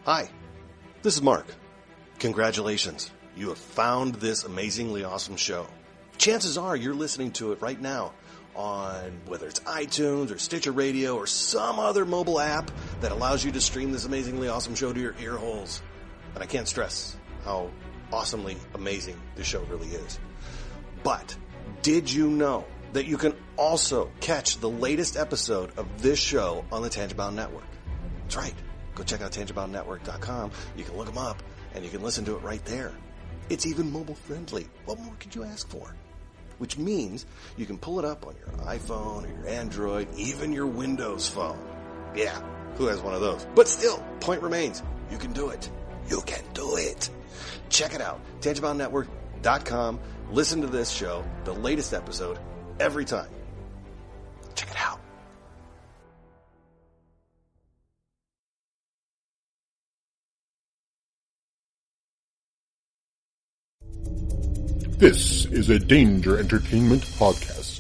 Hi, this is Mark. Congratulations. You have found this amazingly awesome show. Chances are you're listening to it right now on whether it's iTunes or Stitcher Radio or some other mobile app that allows you to stream this amazingly awesome show to your ear holes. And I can't stress how awesomely amazing this show really is. But did you know that you can also catch the latest episode of this show on the Tangibound Network? That's right. Go check out tangiboundnetwork.com. You can look them up and you can listen to it right there. It's even mobile friendly. What more could you ask for? Which means you can pull it up on your iPhone or your Android, even your Windows phone. Yeah, who has one of those? But still, point remains, you can do it. You can do it. Check it out, tangiboundnetwork.com. Listen to this show, the latest episode, every time. Check it out. This is a Danger Entertainment podcast.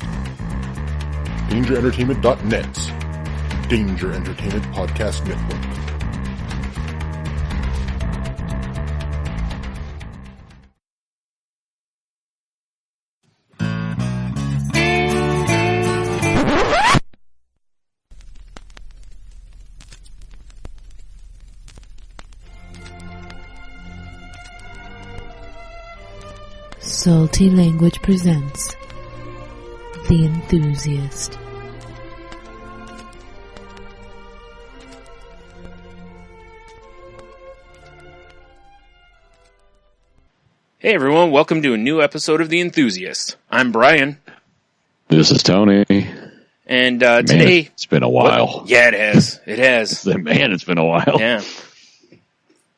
DangerEntertainment.net. Danger Entertainment Podcast Network. Salty Language presents The Enthusiast. Hey everyone, welcome to a new episode of The Enthusiast. I'm Brian. This is Tony. And Man, today... it's been a while. Yeah, it has. It has. Man, it's been a while. Yeah.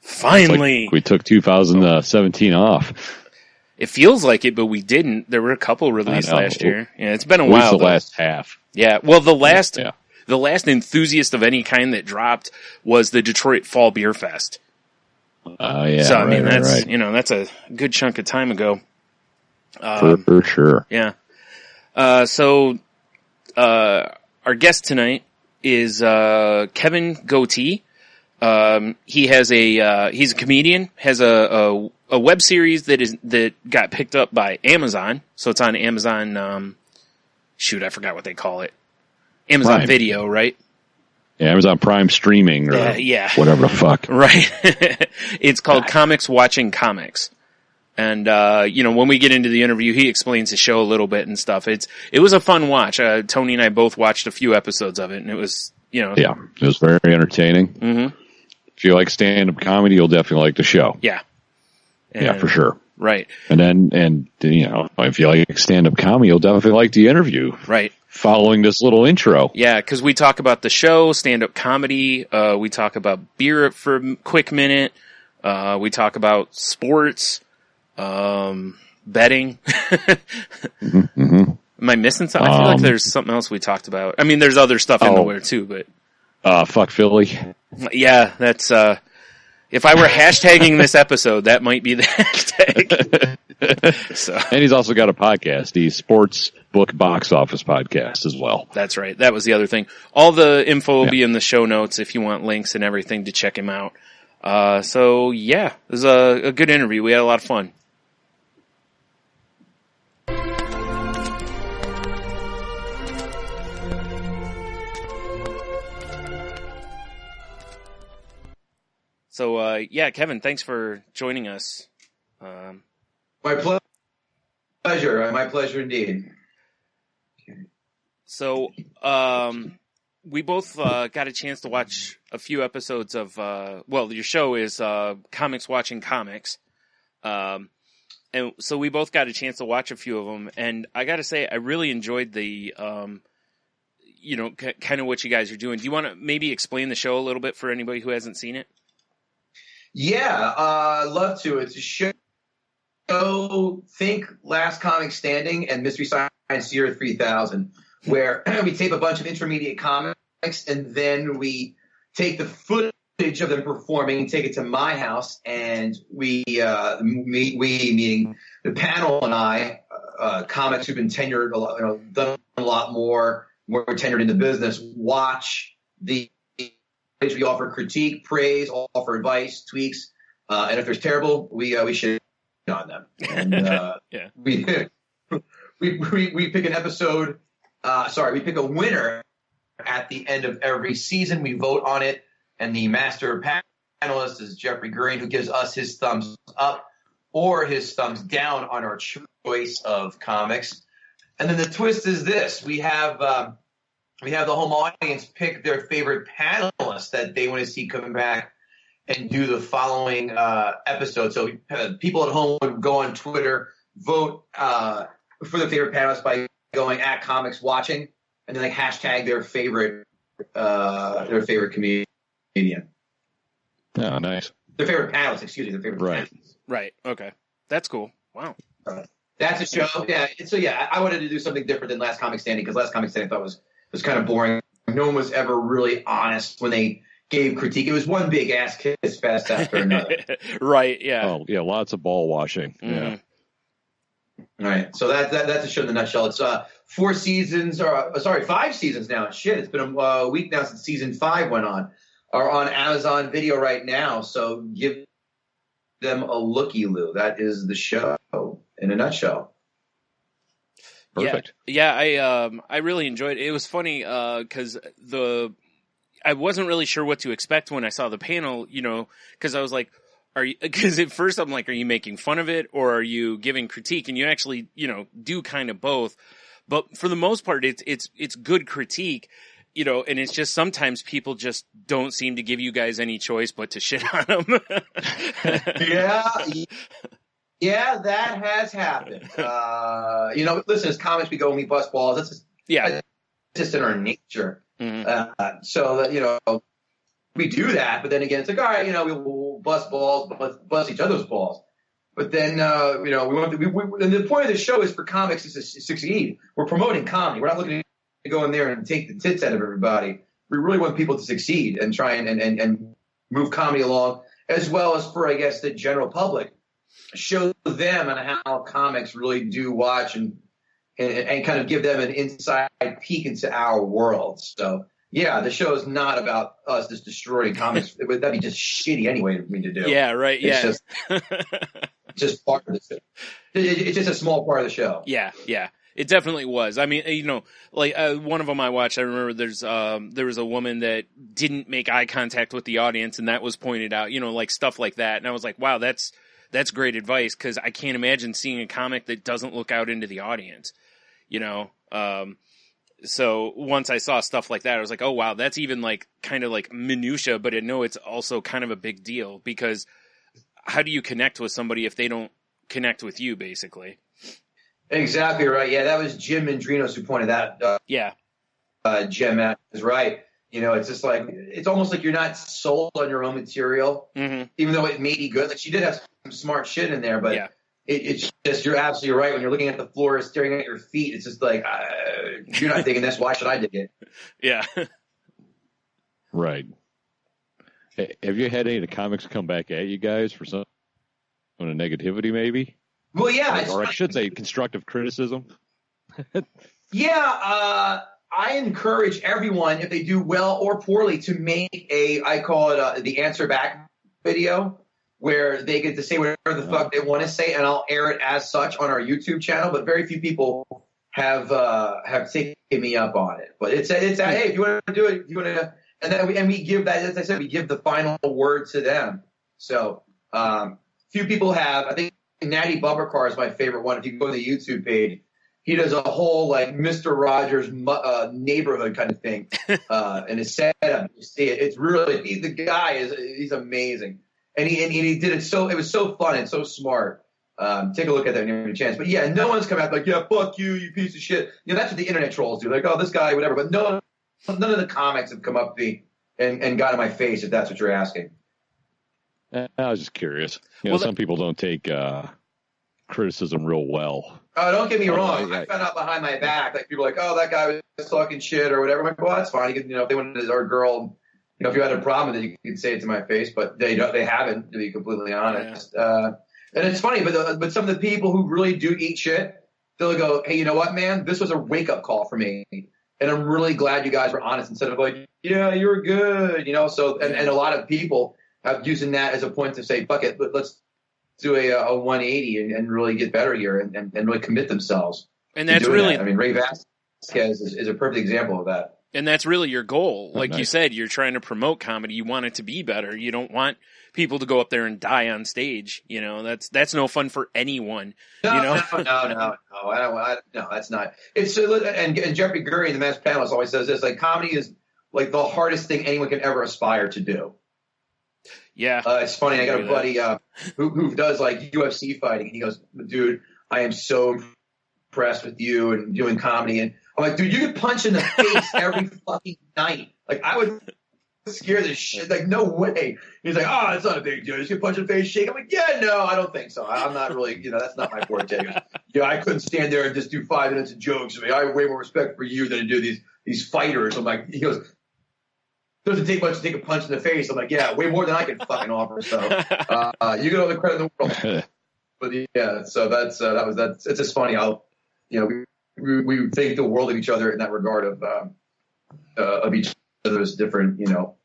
Finally. Like we took 2017 off. It feels like it, but we didn't. There were a couple released last year. Yeah, it's been a At while. least the though. last half. Yeah, well, the last Enthusiast of any kind that dropped was the Detroit Fall Beer Fest. Yeah. So, I mean, right. that's a good chunk of time ago. For sure. Yeah. So, our guest tonight is Kevin Gootee. He's a comedian, has a web series that got picked up by Amazon. So it's on Amazon, I forgot what they call it. Amazon Prime. Video, right? Yeah, Amazon Prime streaming or whatever the fuck. Right. It's called Comics Watching Comics. And, when we get into the interview, he explains the show a little bit and stuff. It was a fun watch. Tony and I both watched a few episodes of it and it was, Yeah, it was very entertaining. Mm-hmm. If you like stand-up comedy, you'll definitely like the show. Yeah. Yeah, for sure. Right. And if you like stand-up comedy, you'll definitely like the interview. Right. Following this little intro. Yeah, because we talk about the show, stand-up comedy. We talk about beer for a quick minute. We talk about sports, betting. Mm-hmm. Am I missing something? I feel like there's something else we talked about. I mean, there's other stuff in there too, but... Fuck Philly. Yeah, that's... if I were hashtagging this episode, that might be the hashtag. So. And he's also got a podcast, the Sports Book Box Office podcast as well. That's right. That was the other thing. All the info will be in the show notes if you want links and everything to check him out. It was a good interview. We had a lot of fun. So, Kevin, thanks for joining us. My pleasure. My pleasure indeed. So, we both got a chance to watch a few episodes of, your show is Comics Watching Comics. And so we both got a chance to watch a few of them. And I got to say, I really enjoyed the, kind of what you guys are doing. Do you want to maybe explain the show a little bit for anybody who hasn't seen it? Yeah, I'd love to. It's a show. Think Last Comic Standing and Mystery Science Year 3000, where we tape a bunch of intermediate comics and then we take the footage of them performing, take it to my house, and we meaning the panel and I, comics who've been tenured, done a lot more tenured in the business, watch the We offer critique, praise, offer advice, tweaks, and if there's terrible, we shit on them. And Yeah. we pick an episode. We pick a winner at the end of every season. We vote on it, and the master panelist is Jeffrey Green, who gives us his thumbs up or his thumbs down on our choice of comics. And then the twist is this: we have the home audience pick their favorite panelist that they want to see coming back and do the following episode. So people at home would go on Twitter, vote for their favorite panelist by going at Comics Watching, and then hashtag their favorite comedian. Oh, nice. Their favorite panelist, excuse me, their favorite panelist. Right. Okay. That's cool. Wow. That's a show. Yeah. So I wanted to do something different than Last Comic Standing, because Last Comic Standing I thought was kind of boring. No one was ever really honest when they gave critique. It was one big ass kiss fest after another. Right. Yeah. Oh, yeah. Lots of ball washing. Mm-hmm. Yeah. All right. So that's a show in a nutshell. It's 5 seasons now. Shit. It's been a week now since season 5 went on. Are on Amazon Video right now. So give them a looky-loo. That is the show in a nutshell. Perfect. Yeah. I really enjoyed it. It was funny because I wasn't really sure what to expect when I saw the panel, because I was like, because at first I'm like, are you making fun of it or are you giving critique? And you actually, do kind of both. But for the most part, it's good critique, and it's just sometimes people just don't seem to give you guys any choice but to shit on them. Yeah, that has happened. Listen, as comics, we go and we bust balls. That's just in our nature. Mm-hmm. So that, we do that, but then again, it's like, all right, we'll bust balls, bust each other's balls. But then, we want and the point of the show is for comics to succeed. We're promoting comedy. We're not looking to go in there and take the tits out of everybody. We really want people to succeed and try and move comedy along, as well as for, I guess, the general public. Show them and how comics really do watch and kind of give them an inside peek into our world. So, yeah, the show is not about us just destroying comics. That'd be just shitty anyway for me to do. Yeah, right. It's just part of the show. It's just a small part of the show. Yeah. It definitely was. I mean, one of them I watched, I remember there was a woman that didn't make eye contact with the audience, and that was pointed out, stuff like that. And I was like, wow, that's great advice, because I can't imagine seeing a comic that doesn't look out into the audience, So once I saw stuff like that, I was like, oh, wow, that's even kind of minutia, but I know it's also kind of a big deal, because how do you connect with somebody if they don't connect with you, basically? Exactly right. Yeah, that was Jim Mandrinos who pointed that. Jim is right. It's just it's almost like you're not sold on your own material, even though it may be good. She did have some smart shit in there, but it's just, you're absolutely right. When you're looking at the floor, staring at your feet, it's just like, you're not digging this. Why should I dig it? Yeah. Right. Hey, have you had any of the comics come back at you guys for some of negativity, maybe? Well, yeah. Or I should say constructive criticism. Yeah. I encourage everyone, if they do well or poorly, to make I call it the answer back video, where they get to say whatever the fuck they want to say, and I'll air it as such on our YouTube channel. But very few people have taken me up on it. But it's hey, if you want to do it, you want to, and then we give that, as I said, we give the final word to them. So few people have. I think Natty Bumpercar is my favorite one. If you go to the YouTube page, he does a whole Mr. Rogers neighborhood kind of thing, and his setup. You see it. It's really the guy he's amazing, and he did it it was so fun and so smart. Take a look at that when you have a chance. But yeah, no one's come out fuck you, you piece of shit. That's what the internet trolls do. Oh, this guy, whatever. But none of the comics have come up to me and got in my face, if that's what you're asking. I was just curious. Some people don't take criticism real well. Oh, don't get me wrong. I found out behind my back, people are like, oh, that guy was talking shit or whatever. I'm like, well, that's fine. You can, if they wanted our girl, if you had a problem with it, you could say it to my face, but they haven't, to be completely honest. Yeah. And it's funny, but some of the people who really do eat shit, they'll go, hey, you know what, man? This was a wake up call for me. And I'm really glad you guys were honest instead of like, yeah, you're good, you know. So and a lot of people have using that as a point to say, fuck it, let's do a 180 and really get better here and really commit themselves. And that's really, that. I mean, Ray Vasquez is a perfect example of that. And that's really your goal. Like nice. you said, you're trying to promote comedy. You want it to be better. You don't want people to go up there and die on stage. You know, that's no fun for anyone. No, you know? No, that's not. It's and Jeffrey Gurry, the masked panelist, always says this: like comedy is like the hardest thing anyone can ever aspire to do. Yeah, it's funny. I got a buddy who does like UFC fighting, and he goes, "Dude, I am so impressed with you and doing comedy." And I'm like, "Dude, you get punched in the face every fucking night. Like I would scare the shit. Like no way." He's like, "Oh, it's not a big deal. Just get punched in the face, shake." I'm like, "Yeah, no, I don't think so. I'm not really, that's not my forte." He goes, "Yeah, I couldn't stand there and just do 5 minutes of jokes. I mean, I have way more respect for you than to do these fighters." I'm like, he goes, "Doesn't take much to take a punch in the face." I'm like, "Yeah, way more than I can fucking offer." So you get all the credit in the world. But yeah, so that's it's just funny how we think the world of each other in that regard of each other's different skills.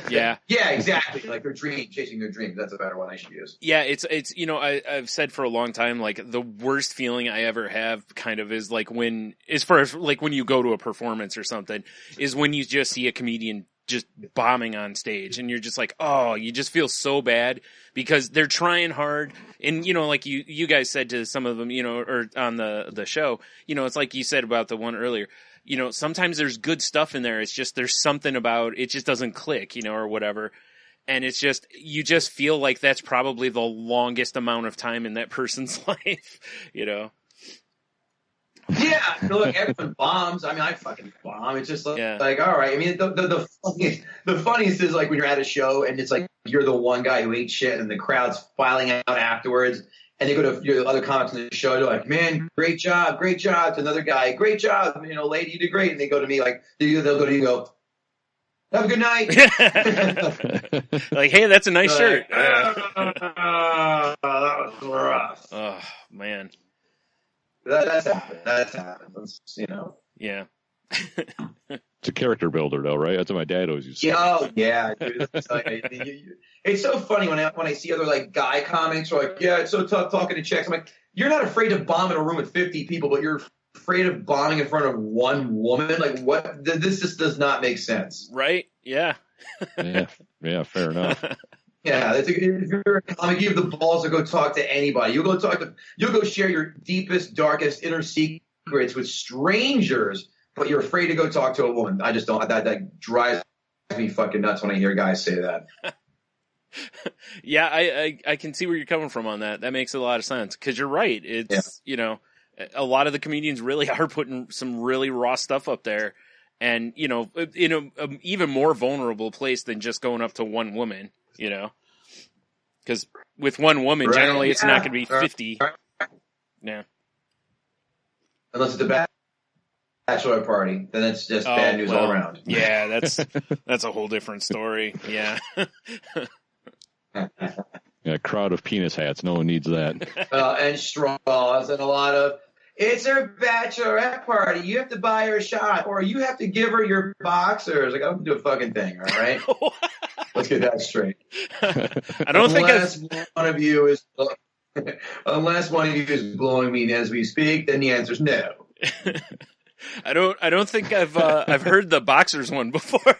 Yeah, exactly. Like their chasing their dreams. That's a better one I should use. Yeah, it's I've said for a long time, like the worst feeling I ever have kind of is like when you go to a performance or something, is when you just see a comedian just bombing on stage and you're just like, oh, you just feel so bad because they're trying hard. And like you guys said to some of them, or on the show, it's like you said about the one earlier. Sometimes there's good stuff in there. It's just there's something about it just doesn't click, or whatever. And it's just you just feel like that's probably the longest amount of time in that person's life, Yeah, look, everyone bombs. I mean, I fucking bomb. It's just like all right. I mean, the funniest is like when you're at a show and it's like you're the one guy who ate shit and the crowd's filing out afterwards. And they go to the other comics in the show. They're like, "Man, great job." To another guy, "Great job, lady, you did great." And they go to me like, they'll go to you and go, "Have a good night." Like, "Hey, that's a nice shirt." That was rough. Oh man, that's happened. Yeah. It's a character builder, though, right? That's what my dad always used to say. Oh yeah, dude. It's so funny when I see other like guy comics who are like, "Yeah, it's so tough talking to chicks." I'm like, you're not afraid to bomb in a room with 50 people, but you're afraid of bombing in front of one woman. Like, what? This just does not make sense. Right? Yeah. Yeah, fair enough. Yeah, if you're a comic, you have the balls to go talk to anybody. You'll go share your deepest, darkest inner secrets with strangers. But you're afraid to go talk to a woman. I just don't. That drives me fucking nuts when I hear guys say that. Yeah, I can see where you're coming from on that. That makes a lot of sense because you're right. It's a lot of the comedians really are putting some really raw stuff up there, and in a even more vulnerable place than just going up to one woman. Because with one woman, generally it's not going to be 50. Yeah, unless it's a bachelor party, then it's just bad news all around. Yeah, that's a whole different story. Yeah. Yeah, crowd of penis hats. No one needs that. And straws and a lot of, "It's her bachelorette party. You have to buy her a shot, or you have to give her your boxers." Like, I don't do a fucking thing. All right, let's get that straight. I don't unless one of you is blowing me as we speak, then the answer is no. I don't think I've heard the boxers one before.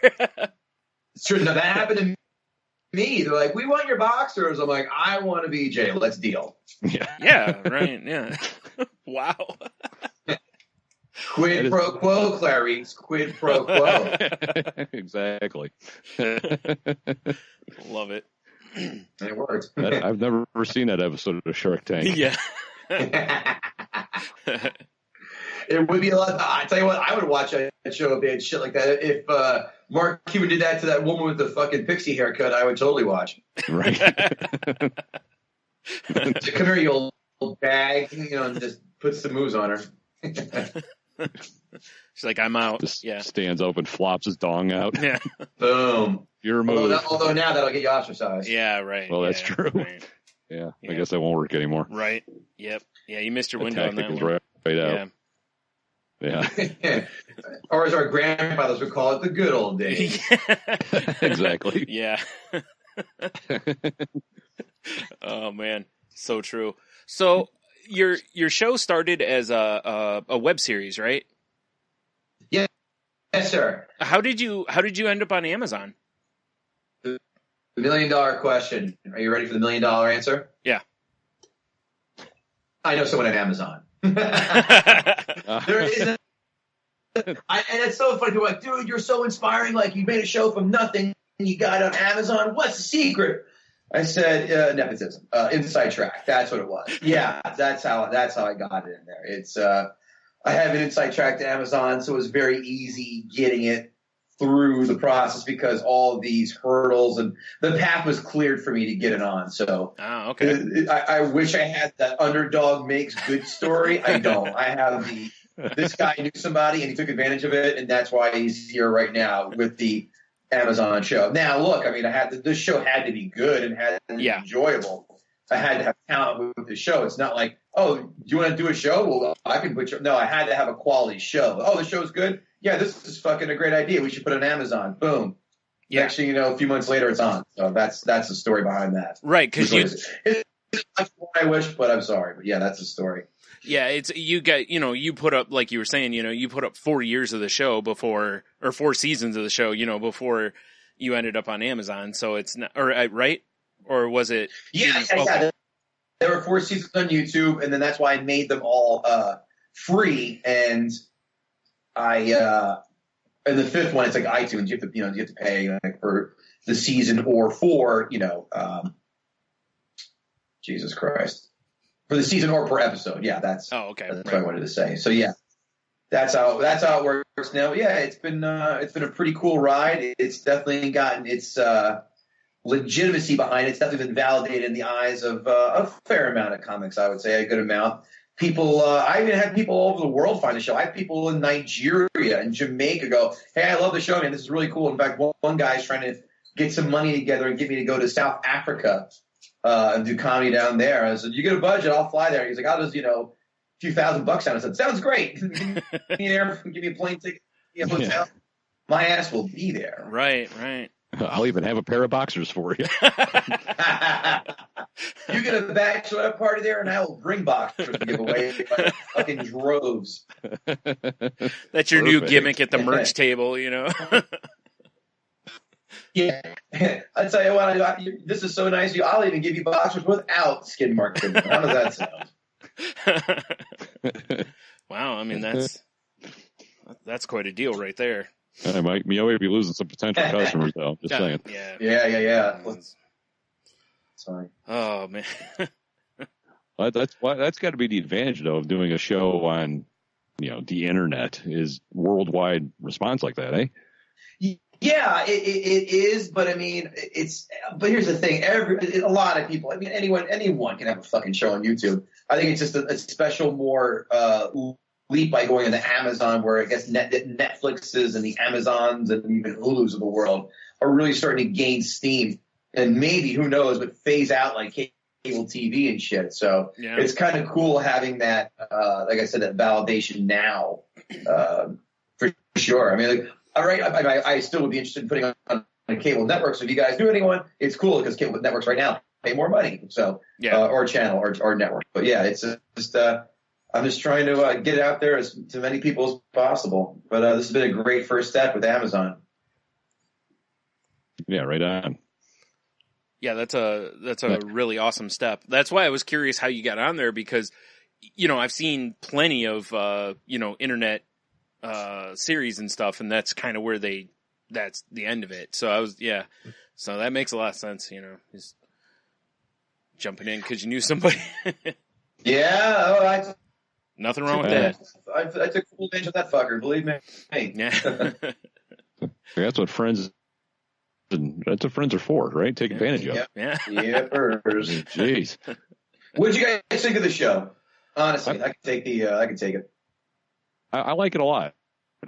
It's true. Now that happened to me. They're like, "We want your boxers." I'm like, "I want a BJ. Let's deal." Yeah, right. Yeah. Wow. Quid pro quo, Clarice. Quid pro quo. Exactly. Love it. It works. I've never seen that episode of Shark Tank. Yeah. It would be a lot. I tell you what, I would watch a show if they had shit like that. If Mark Cuban did that to that woman with the fucking pixie haircut, I would totally watch. Right. Come here, you old bag, and just put some moves on her. She's like, "I'm out." Just yeah. stands up and flops his dong out. Yeah. Boom. Your move. Although now that'll get you ostracized. Yeah, right. Well, that's true. Right. Yeah, I guess that won't work anymore. Right. Yep. Yeah, you missed your window on that tactic is one. right out. Yeah. Yeah. Or as our grandfathers would call it, the good old days. Exactly. Yeah. Oh man, so true. So your show started as a web series, right? Yeah. Yes, sir. How did you end up on Amazon? The $1 million question. Are you ready for the $1 million answer? Yeah. I know someone at Amazon. There isn't. And it's so funny. People are like, dude, you're so inspiring. Like, you made a show from nothing. You got it on Amazon. What's the secret? I said, nepotism, inside track. That's what it was. Yeah, that's how I got it in there. It's, I have an inside track to Amazon, so it was very easy getting it through the process because all these hurdles and the path was cleared for me to get it on. So, okay. I wish I had that underdog makes good story. I don't. I have this guy knew somebody and he took advantage of it, and that's why he's here right now with the Amazon show. Now, look, I mean, this show had to be good and had to be enjoyable. I had to have talent with the show. It's not like, oh, do you want to do a show? Well, I can put you. No, I had to have a quality show. Oh, the show's good. Yeah, this is fucking a great idea. We should put it on Amazon. Boom. Yeah. Next thing you know, a few months later, it's on. So that's the story behind that. Right, because it's not what I wish, but I'm sorry. But yeah, that's the story. Yeah, you put up, like you were saying, you put up 4 years of the show before, or 4 seasons of the show, before you ended up on Amazon. So it's not, or right? Or was it? Yeah. There were 4 seasons on YouTube, and then that's why I made them all free. And and the 5th one, it's like iTunes. You have to pay like for the season or for Jesus Christ. For the season or per episode, yeah, that's okay. That's what I wanted to say. So yeah, that's how it works now. Yeah, it's been a pretty cool ride. It's definitely gotten its legitimacy behind it. It's definitely been validated in the eyes of a fair amount of comics. I would say a good amount. People, I even had people all over the world find the show. I had people in Nigeria and Jamaica go, "Hey, I love the show, man. This is really cool." In fact, one guy's trying to get some money together and get me to go to South Africa. And do comedy down there. I said, you get a budget, I'll fly there. He's like, I'll just, a few $1,000 down. I said, sounds great. Give me a plane ticket, give me a hotel. Yeah. My ass will be there. Right. I'll even have a pair of boxers for you. You get a bachelor party there, and I will bring boxers to give away by fucking droves. That's your new gimmick at the merch table, Yeah, I tell you what, this is so nice of you. I'll even give you boxers without skin marks in them. How does that sound? Wow, I mean that's quite a deal right there. I might be losing some potential customers though. Just saying. Yeah. Sorry. Oh man. That's got to be the advantage though of doing a show on, the internet is worldwide response like that, eh? Yeah, it is, but I mean, but here's the thing: a lot of people, I mean, anyone can have a fucking show on YouTube. I think it's just a special more leap by going into Amazon, where I guess Netflixes and the Amazons and even Hulus of the world are really starting to gain steam, and maybe who knows, but phase out like cable TV and shit. So It's kind of cool having that, like I said, that validation now, for sure. I mean, like, all right, I still would be interested in putting on a cable network. So if you guys do anyone, it's cool because cable networks right now pay more money. So or channel or network. But yeah, it's just I'm just trying to get it out there to many people as possible. But this has been a great first step with Amazon. Yeah, right on. Yeah, that's a really awesome step. That's why I was curious how you got on there because, I've seen plenty of internet series and stuff, and that's kind of where that's the end of it. So so that makes a lot of sense, just jumping in because you knew somebody. Yeah, nothing wrong with that. I took full advantage of that fucker, believe me. Yeah. That's what friends are for, right? Take advantage of. Yeah. Jeez. What'd you guys think of the show? Honestly, I could take it. I like it a lot.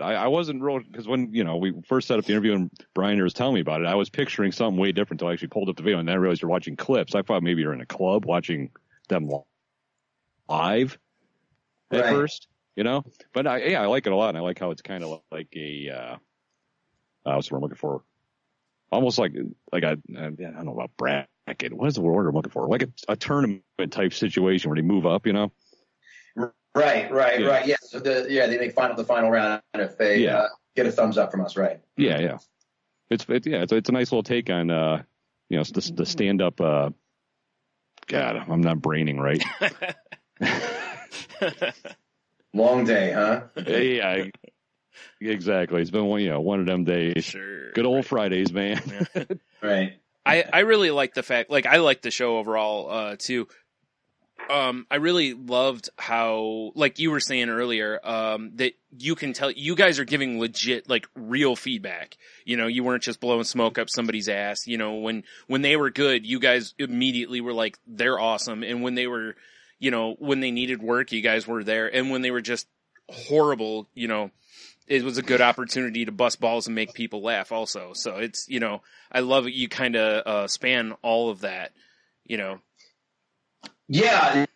I wasn't real because when we first set up the interview and Brian was telling me about it, I was picturing something way different until I actually pulled up the video and then I realized you're watching clips. I thought maybe you're in a club watching them live at first. you know. But I like it a lot, and I like how it's kind of like a what's the word I'm looking for? Almost like I don't know about bracket. What is the word I'm looking for? Like a tournament type situation where they move up, you know. Right. Yeah. So they make the final round if they get a thumbs up from us, right? Yeah. It's a nice little take on the stand up. God, I'm not braining right. Long day, huh? Yeah, exactly. It's been one of them days. Sure. Good old Fridays, man. Right. I really like the fact, like, I like the show overall too. I really loved how, like you were saying earlier, that you can tell you guys are giving legit, like, real feedback. You weren't just blowing smoke up somebody's ass. When they were good, you guys immediately were like, they're awesome. And when they were, when they needed work, you guys were there. And when they were just horrible, it was a good opportunity to bust balls and make people laugh also. So it's, I love it. You kind of span all of that, Yeah, I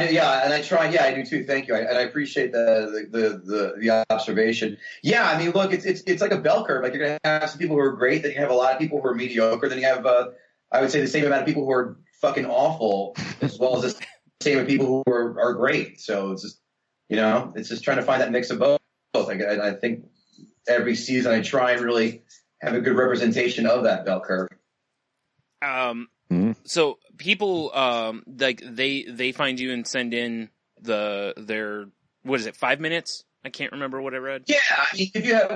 do. Yeah, and I try. Yeah, I do too. Thank you, and I appreciate the observation. Yeah, I mean, look, it's like a bell curve. Like, you're gonna have some people who are great, then you have a lot of people who are mediocre, then you have I would say the same amount of people who are fucking awful, as well as the same amount of people who are great. So it's just it's just trying to find that mix of both. I think every season I try and really have a good representation of that bell curve. So people, like, they find you and send in their, what is it, 5 minutes? I can't remember what I read. Yeah, I mean, if you have,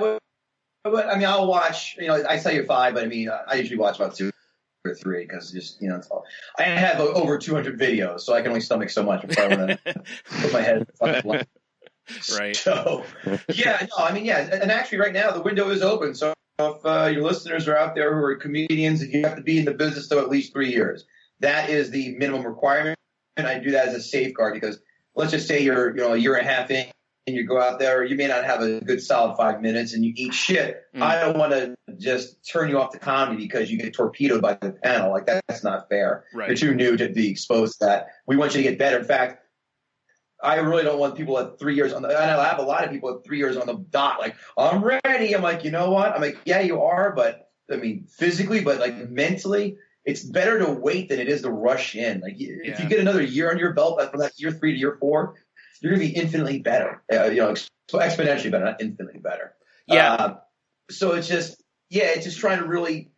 I'll watch, I tell you 5, but I mean, I usually watch about 2 or 3 because just, it's all, I have over 200 videos, so I can only stomach so much before I want to put my head in the fucking line. Right. So, yeah, no, I mean, yeah, and actually right now the window is open, so if your listeners are out there who are comedians, you have to be in the business though at least 3 years. That is the minimum requirement, and I do that as a safeguard because let's just say you're a year and a half in and you go out there, you may not have a good solid 5 minutes and you eat shit. I don't want to just turn you off the comedy because you get torpedoed by the panel. Like, that's not fair. Right. You're too new to be exposed to that. We want you to get better. In fact, I really don't want people at 3 years and I have a lot of people at 3 years on the dot. Like, I'm ready. I'm like, you know what? I'm like, yeah, you are. But I mean, physically, but like mentally, it's better to wait than it is to rush in. Like, if you get another year on your belt from that year 3 to year 4, you're going to be infinitely better, exponentially better, not infinitely better. Yeah. So it's just trying to really,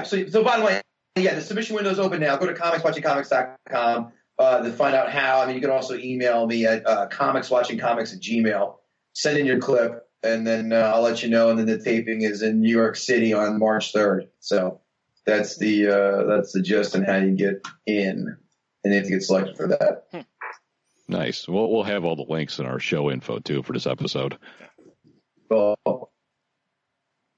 So bottom line, the submission window is open now. Go to comicswatchingcomics.com. To find out how. I mean, you can also email me at comicswatchingcomics@gmail.com. Send in your clip, and then I'll let you know. And then the taping is in New York City on March 3rd. So that's the gist on how you get in, and you have to get selected for that. Nice. We'll have all the links in our show info too for this episode. Oh.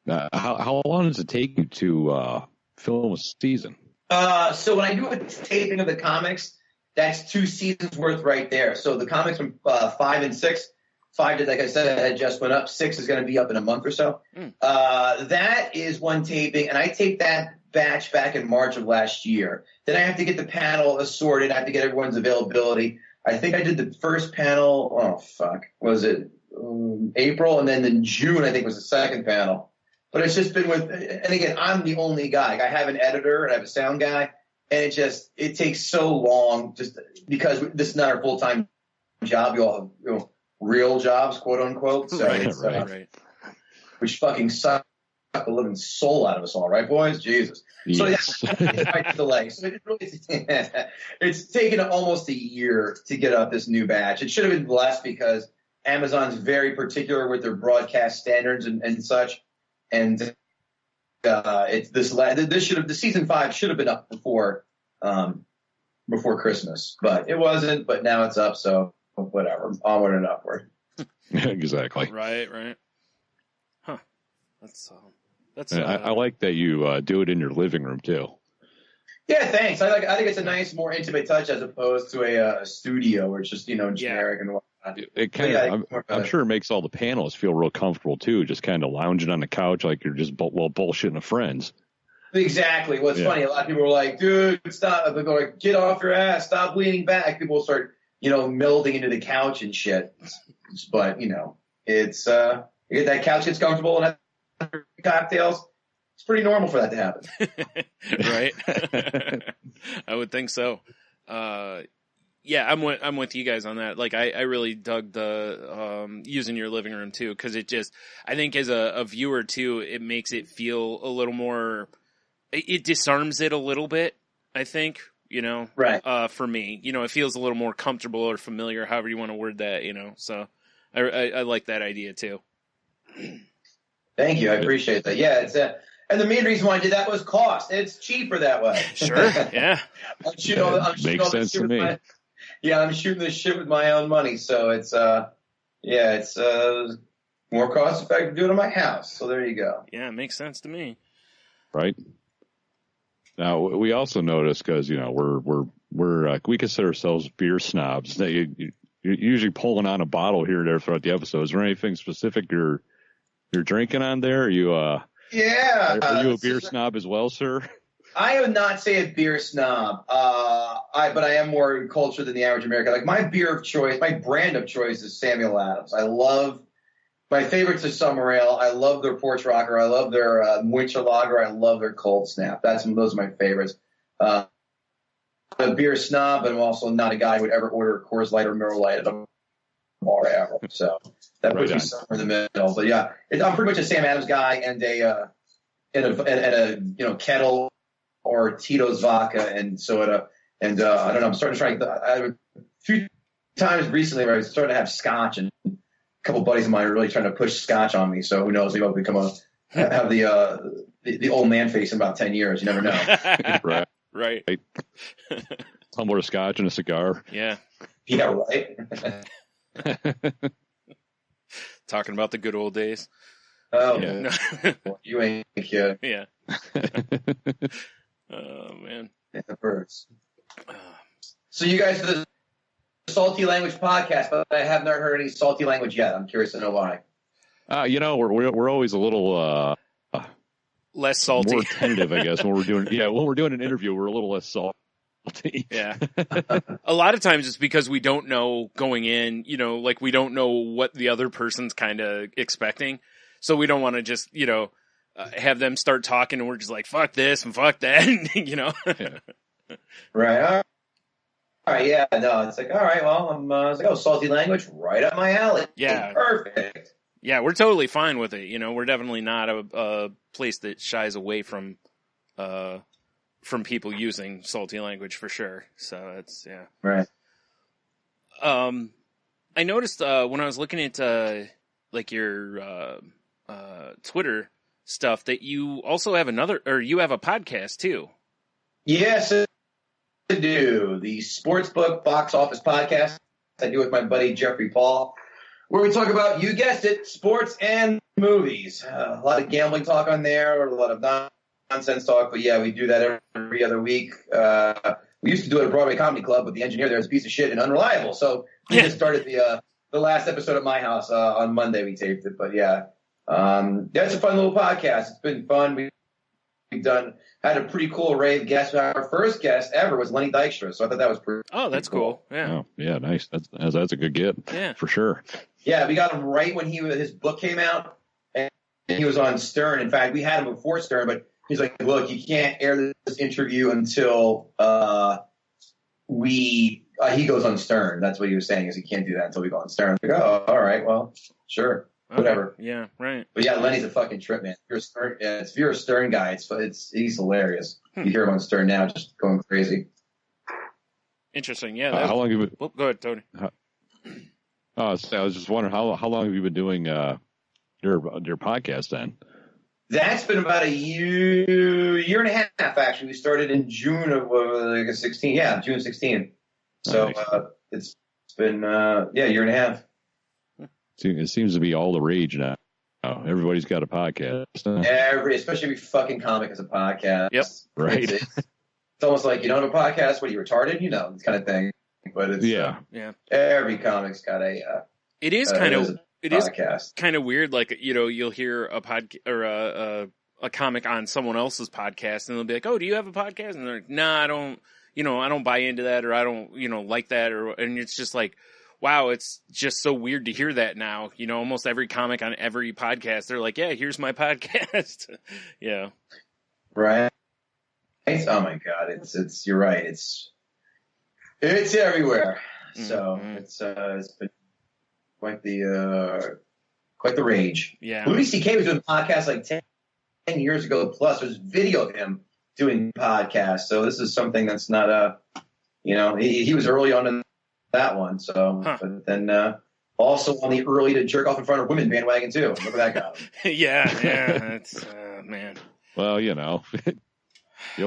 How long does it take you to film a season? So when I do a taping of the comics, that's 2 seasons worth right there. So the comics from 5 and 6, 5, like I said, had just went up. 6 is going to be up in a month or so. That is one taping, and I taped that batch back in March of last year. Then I have to get the panel assorted. I have to get everyone's availability. I think I did the first panel. Was it April? And then in June, I think was the second panel. But it's just been and again, I'm the only guy. I have an editor and I have a sound guy. And it takes so long just because this is not our full-time job. We all have real jobs, quote unquote. So right. Which fucking suck the living soul out of us all, right, boys? Jesus. Yes. So it's my delay. So it's taken almost a year to get up this new batch. It should have been less because Amazon's very particular with their broadcast standards and such. And the season 5 should have been up before Christmas, but it wasn't. But now it's up, so whatever. Onward and upward. Exactly. Right. Huh. That's. I like that you do it in your living room too. Yeah, thanks. I think it's a nice, more intimate touch as opposed to a studio where it's just generic and whatnot. It kind of, I'm sure it makes all the panelists feel real comfortable too, just kind of lounging on the couch like you're just bullshitting with friends. Exactly. What's funny, a lot of people are like, dude, stop. People are like, get off your ass, stop leaning back. People start, melding into the couch and shit. But, it's, you get that couch gets comfortable and have cocktails. It's pretty normal for that to happen. Right. I would think so. Yeah, I'm with you guys on that. Like, I really dug the, using your living room too, cause I think as a viewer too, it makes it feel a little more, it disarms it a little bit, I think, right. For me, it feels a little more comfortable or familiar, however you want to word that, so I like that idea too. Thank you. I appreciate that. Yeah. It's and the main reason why I did that was cost. It's cheaper that way. Sure. Yeah. Makes sense to me. I'm shooting this shit with my own money. So it's more cost effective to do it in my house. So there you go. Yeah. It makes sense to me. Right. Now we also noticed because, we consider ourselves beer snobs. That you're usually pulling on a bottle here and there throughout the episode. Is there anything specific you're drinking on there? Are you Are you a beer snob as well, sir? I would not say a beer snob. But I am more cultured than the average American. Like my beer of choice, my brand of choice is Samuel Adams. My favorites are Summer Ale. I love their Porch Rocker. I love their Winter Lager. I love their Cold Snap. Those are my favorites. I'm a beer snob, but I'm also not a guy who would ever order a Coors Light or Miller Lite at a bar ever. So that puts me somewhere in the middle. But yeah, I'm pretty much a Sam Adams guy and a kettle or Tito's vodka and soda. And I don't know. I'm starting to try. A few times recently where I was starting to have scotch, and a couple buddies of mine are really trying to push scotch on me. So who knows? Maybe I'll have the old man face in about 10 years. You never know. Right. Tumbler of scotch and a cigar. Yeah. Yeah. Right. Talking about the good old days. Oh, yeah. You ain't kidding. Yeah. Oh man. The birds. So you guys do the Salty Language podcast, but I have not heard any salty language yet. I'm curious to know why. We're always a little less salty, more tentative, I guess. When we're doing an interview, we're a little less salty. Yeah. A lot of times it's because we don't know going in. Like we don't know what the other person's kind of expecting, so we don't want to just have them start talking and we're just like fuck this and fuck that. Yeah. Right. All right, yeah, no, it's like, all right, well, salty language, right up my alley. Yeah. Perfect. Yeah, we're totally fine with it. We're definitely not a place that shies away from people using salty language for sure. So it's, yeah. Right. I noticed, when I was looking at, your, Twitter stuff that you also have you have a podcast too. Yes, I do. The Sportsbook Box Office Podcast I do with my buddy Jeffrey Paul, where we talk about, you guessed it, sports and movies. A lot of gambling talk on there, a lot of nonsense talk, but yeah, we do that every other week. We used to do it at Broadway Comedy Club, but the engineer there is a piece of shit and unreliable, so we just started the last episode of My House on Monday. We taped it, but yeah, that's a fun little podcast. It's been fun. We've had a pretty cool array of guests. Our first guest ever was Lenny Dykstra, so I thought that was pretty. Oh, that's cool. Yeah. Oh, yeah, nice. That's a good get. Yeah, for sure. Yeah, we got him right when his book came out, and he was on Stern. In fact, we had him before Stern, but he's like, "Look, you can't air this interview until he goes on Stern." That's what he was saying, is he can't do that until we go on Stern. I was like, "Oh, all right, well, sure." Whatever. Yeah, right. But yeah, Lenny's a fucking trip, man. If you're a Stern guy, he's hilarious. You hear him on Stern now, just going crazy. Interesting. Yeah. How long have you been? Go ahead, Tony. I was just wondering how long have you been doing your podcast then? That's been about a year and a half actually. We started in June of 16. Yeah, June 16. So it's been a year and a half. It seems to be all the rage now. Everybody's got a podcast. Especially every fucking comic has a podcast. Yep. Right. It's almost like, you don't have a podcast, what are you, retarded? This kind of thing. But it's every comic's got a it is kind of podcast. Kind of weird. Like, you'll hear a podcast or a comic on someone else's podcast, and they'll be like, "Oh, do you have a podcast?" And they're like, "Nah, I don't. I don't buy into that, or I don't, like that, and it's just like, wow, it's just so weird to hear that now. Almost every comic on every podcast, they're like, yeah, here's my podcast. Yeah. Right. Oh my God. You're right. It's everywhere. So it's been quite the rage. Yeah. Louis C.K. was doing podcasts like 10 years ago plus. There's video of him doing podcasts. So this is something that's not he was early on in that one. So, but then also on the early to jerk off in front of women bandwagon too. Look at that guy. Yeah. That's man. Well, you'll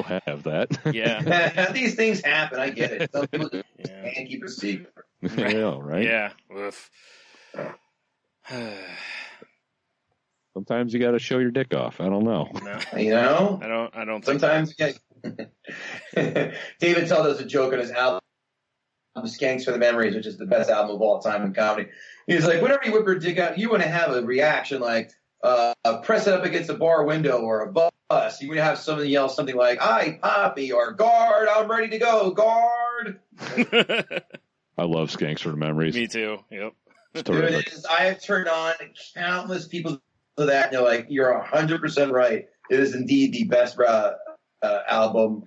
have that. Yeah. These things happen. I get it. Some people just can't keep a secret. Yeah, right. Yeah. Oof. Sometimes you got to show your dick off. I don't know. No. I don't. Sometimes. David Tell does a joke on his album, "Skanks for the Memories," which is the best album of all time in comedy. He's like, whenever you whip your dick out, you want to have a reaction like, press it up against a bar window or a bus. You would have someone yell something like, "Hi, Poppy," or "Guard, I'm ready to go, guard." I love Skanks for the Memories. Me too. Yep. Terrific. I have turned on countless people to that, and they're like, "You're 100% right. It is indeed the best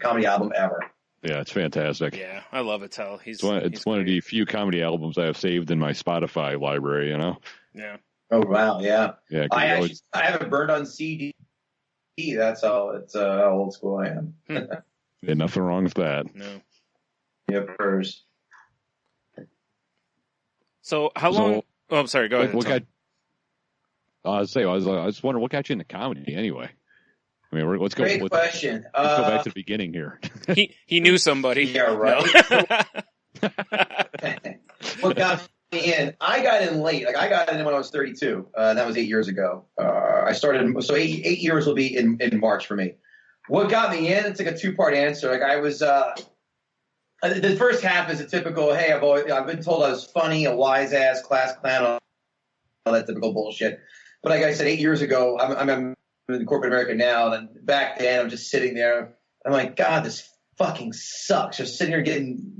comedy album ever." Yeah, it's fantastic. Yeah, I love it. He's one of the few comedy albums I have saved in my Spotify library. Yeah. Oh wow, yeah. Yeah. I have it burned on CD. That's how old school I am. Yeah, nothing wrong with that. No. Yep, hers. So how long? Oh, I'm sorry. Go ahead. I was just wondering what got you into comedy anyway. I mean, let's go. Great question. Let's go back to the beginning here. He knew somebody. Yeah, right. No. What got me in? I got in late. Like I got in when I was 32. That was 8 years ago. I started. So 8 years will be in March for me. What got me in? It's like a two-part answer. Like I was. The first half is a typical. Hey, I've been told I was funny, a wise ass, class clown, all that typical bullshit. But like I said, 8 years ago, I'm in corporate America now, and back then I'm just sitting there. I'm like, God, this fucking sucks. Just sitting here getting,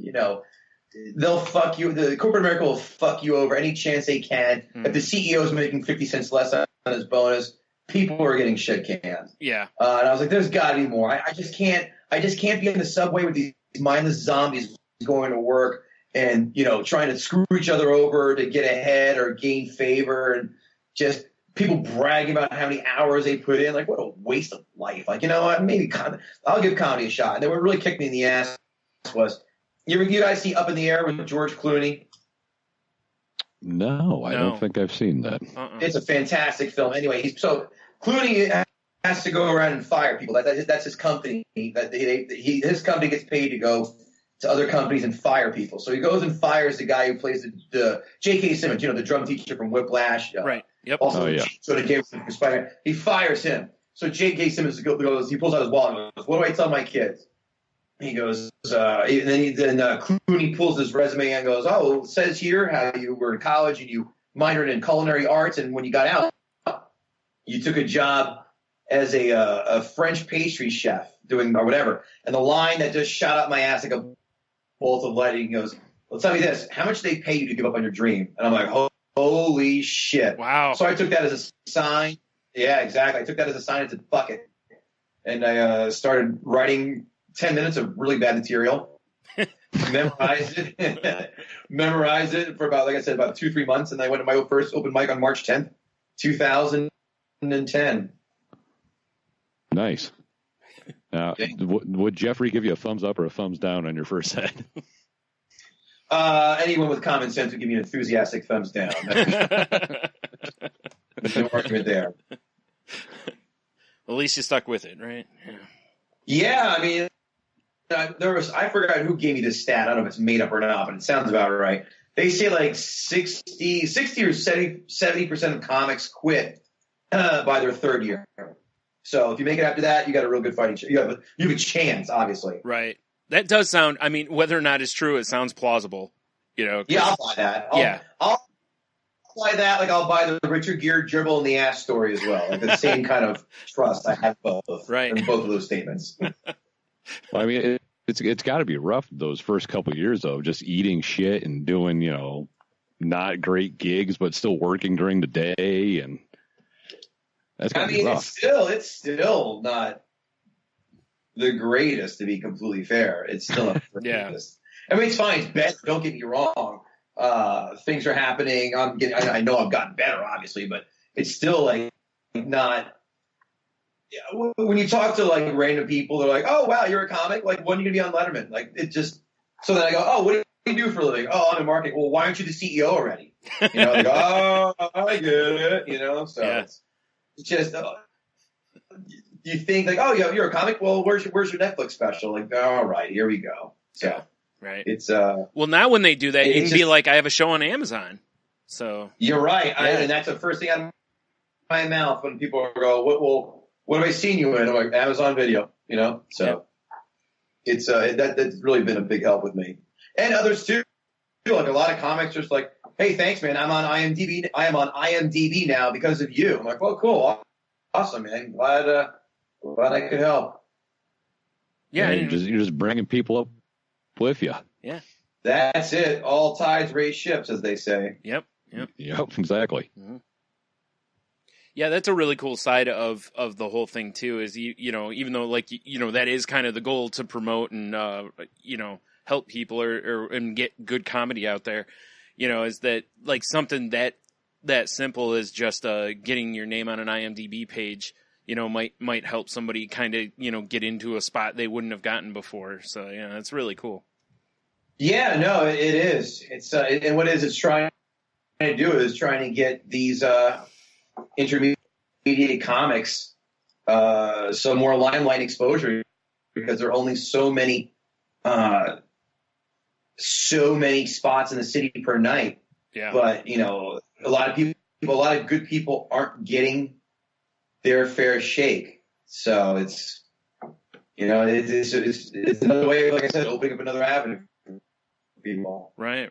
they'll fuck you. The corporate America will fuck you over any chance they can. If the CEO is making 50 cents less on his bonus, people are getting shit canned. Yeah. And I was like, there's got to be more. I just can't be in the subway with these mindless zombies going to work and, trying to screw each other over to get ahead or gain favor, and just people bragging about how many hours they put in. Like, what a waste of life. Like, what? Maybe I'll give comedy a shot. And then what really kicked me in the ass was, you guys see Up in the Air with George Clooney? No, I don't think I've seen that. It's a fantastic film. Anyway, so Clooney has to go around and fire people. That's his company. His company gets paid to go to other companies and fire people. So he goes and fires the guy who plays the J.K. Simmons, the drum teacher from Whiplash. Right. Yep. Also, so the game for Spider-Man. He fires him. So J.K. Simmons goes. He pulls out his wallet and goes, "What do I tell my kids?" He goes. Then Clooney pulls his resume and goes, "Oh, it says here how you were in college and you minored in culinary arts, and when you got out, you took a job as a French pastry chef doing or whatever." And the line that just shot up my ass like a bolt of lightning goes, "Well, tell me this: how much do they pay you to give up on your dream?" And I'm like, holy shit! Wow! So I took that as a sign. Yeah, exactly. I took that as a sign. It's a bucket, and I started writing 10 minutes of really bad material. Memorized it for about, like I said, about 2-3 months, and I went to my first open mic on March 10th, 2010. Nice. Now, would Jeffrey give you a thumbs up or a thumbs down on your first set? Anyone with common sense would give me an enthusiastic thumbs down. There's no argument there. At least you stuck with it, right? Yeah, I mean, I forgot who gave me this stat. I don't know if it's made up or not, but it sounds about right. They say like 60 or 70% of comics quit by their third year. So if you make it after that, you got a real good fighting chance. You have a chance, obviously. Right. That does sound, I mean, whether or not it's true, it sounds plausible. Yeah, I'll buy that. I'll buy that. Like I'll buy the Richard Gere dribble in the ass story as well. Like the same kind of trust. I have both. Right. In both of those statements. Well, I mean, it's got to be rough those first couple of years of just eating shit and doing, not great gigs, but still working during the day, and that's got to be rough. It's still not the greatest, to be completely fair. It's still not the greatest. I mean, it's fine. It's better. Don't get me wrong. Things are happening. I know I've gotten better, obviously, but it's still like not. Yeah, when you talk to like random people, they're like, "Oh wow, you're a comic. Like, when are you gonna be on Letterman?" Like, it just. So then I go, "Oh, what do you do for a living?" "Oh, I'm in marketing." "Well, why aren't you the CEO already?" Like, "Oh, I get it." So it's just. You think like, "Oh, yeah, you're a comic. Well, where's your Netflix special?" Like, all right, here we go. So right. It's well, now when they do that, you can be like, "I have a show on Amazon." So you're right, and that's the first thing out of my mouth when people go, what have I seen you in? I'm like, Amazon Video, So it's that's really been a big help with me, and others too. Like a lot of comics, just like, "Hey, thanks, man. I'm on IMDb. I am on IMDb now because of you." I'm like, "Well, cool, awesome, man. Glad I could help." Yeah, you're just bringing people up with you. Yeah, that's it. All tides raise ships, as they say. Yep, exactly. Mm-hmm. Yeah, that's a really cool side of the whole thing too. Is even though that is kind of the goal to promote and help people and get good comedy out there. Is that like something that simple as just getting your name on an IMDb page. Might help somebody kind of get into a spot they wouldn't have gotten before. So that's really cool. Yeah, no, it is. It's and what it's trying to do is trying to get these intermediate comics some more limelight exposure, because there are only so many spots in the city per night. Yeah. But a lot of good people aren't getting their fair shake. So it's it's another way, like I said, opening up another avenue for people. Right.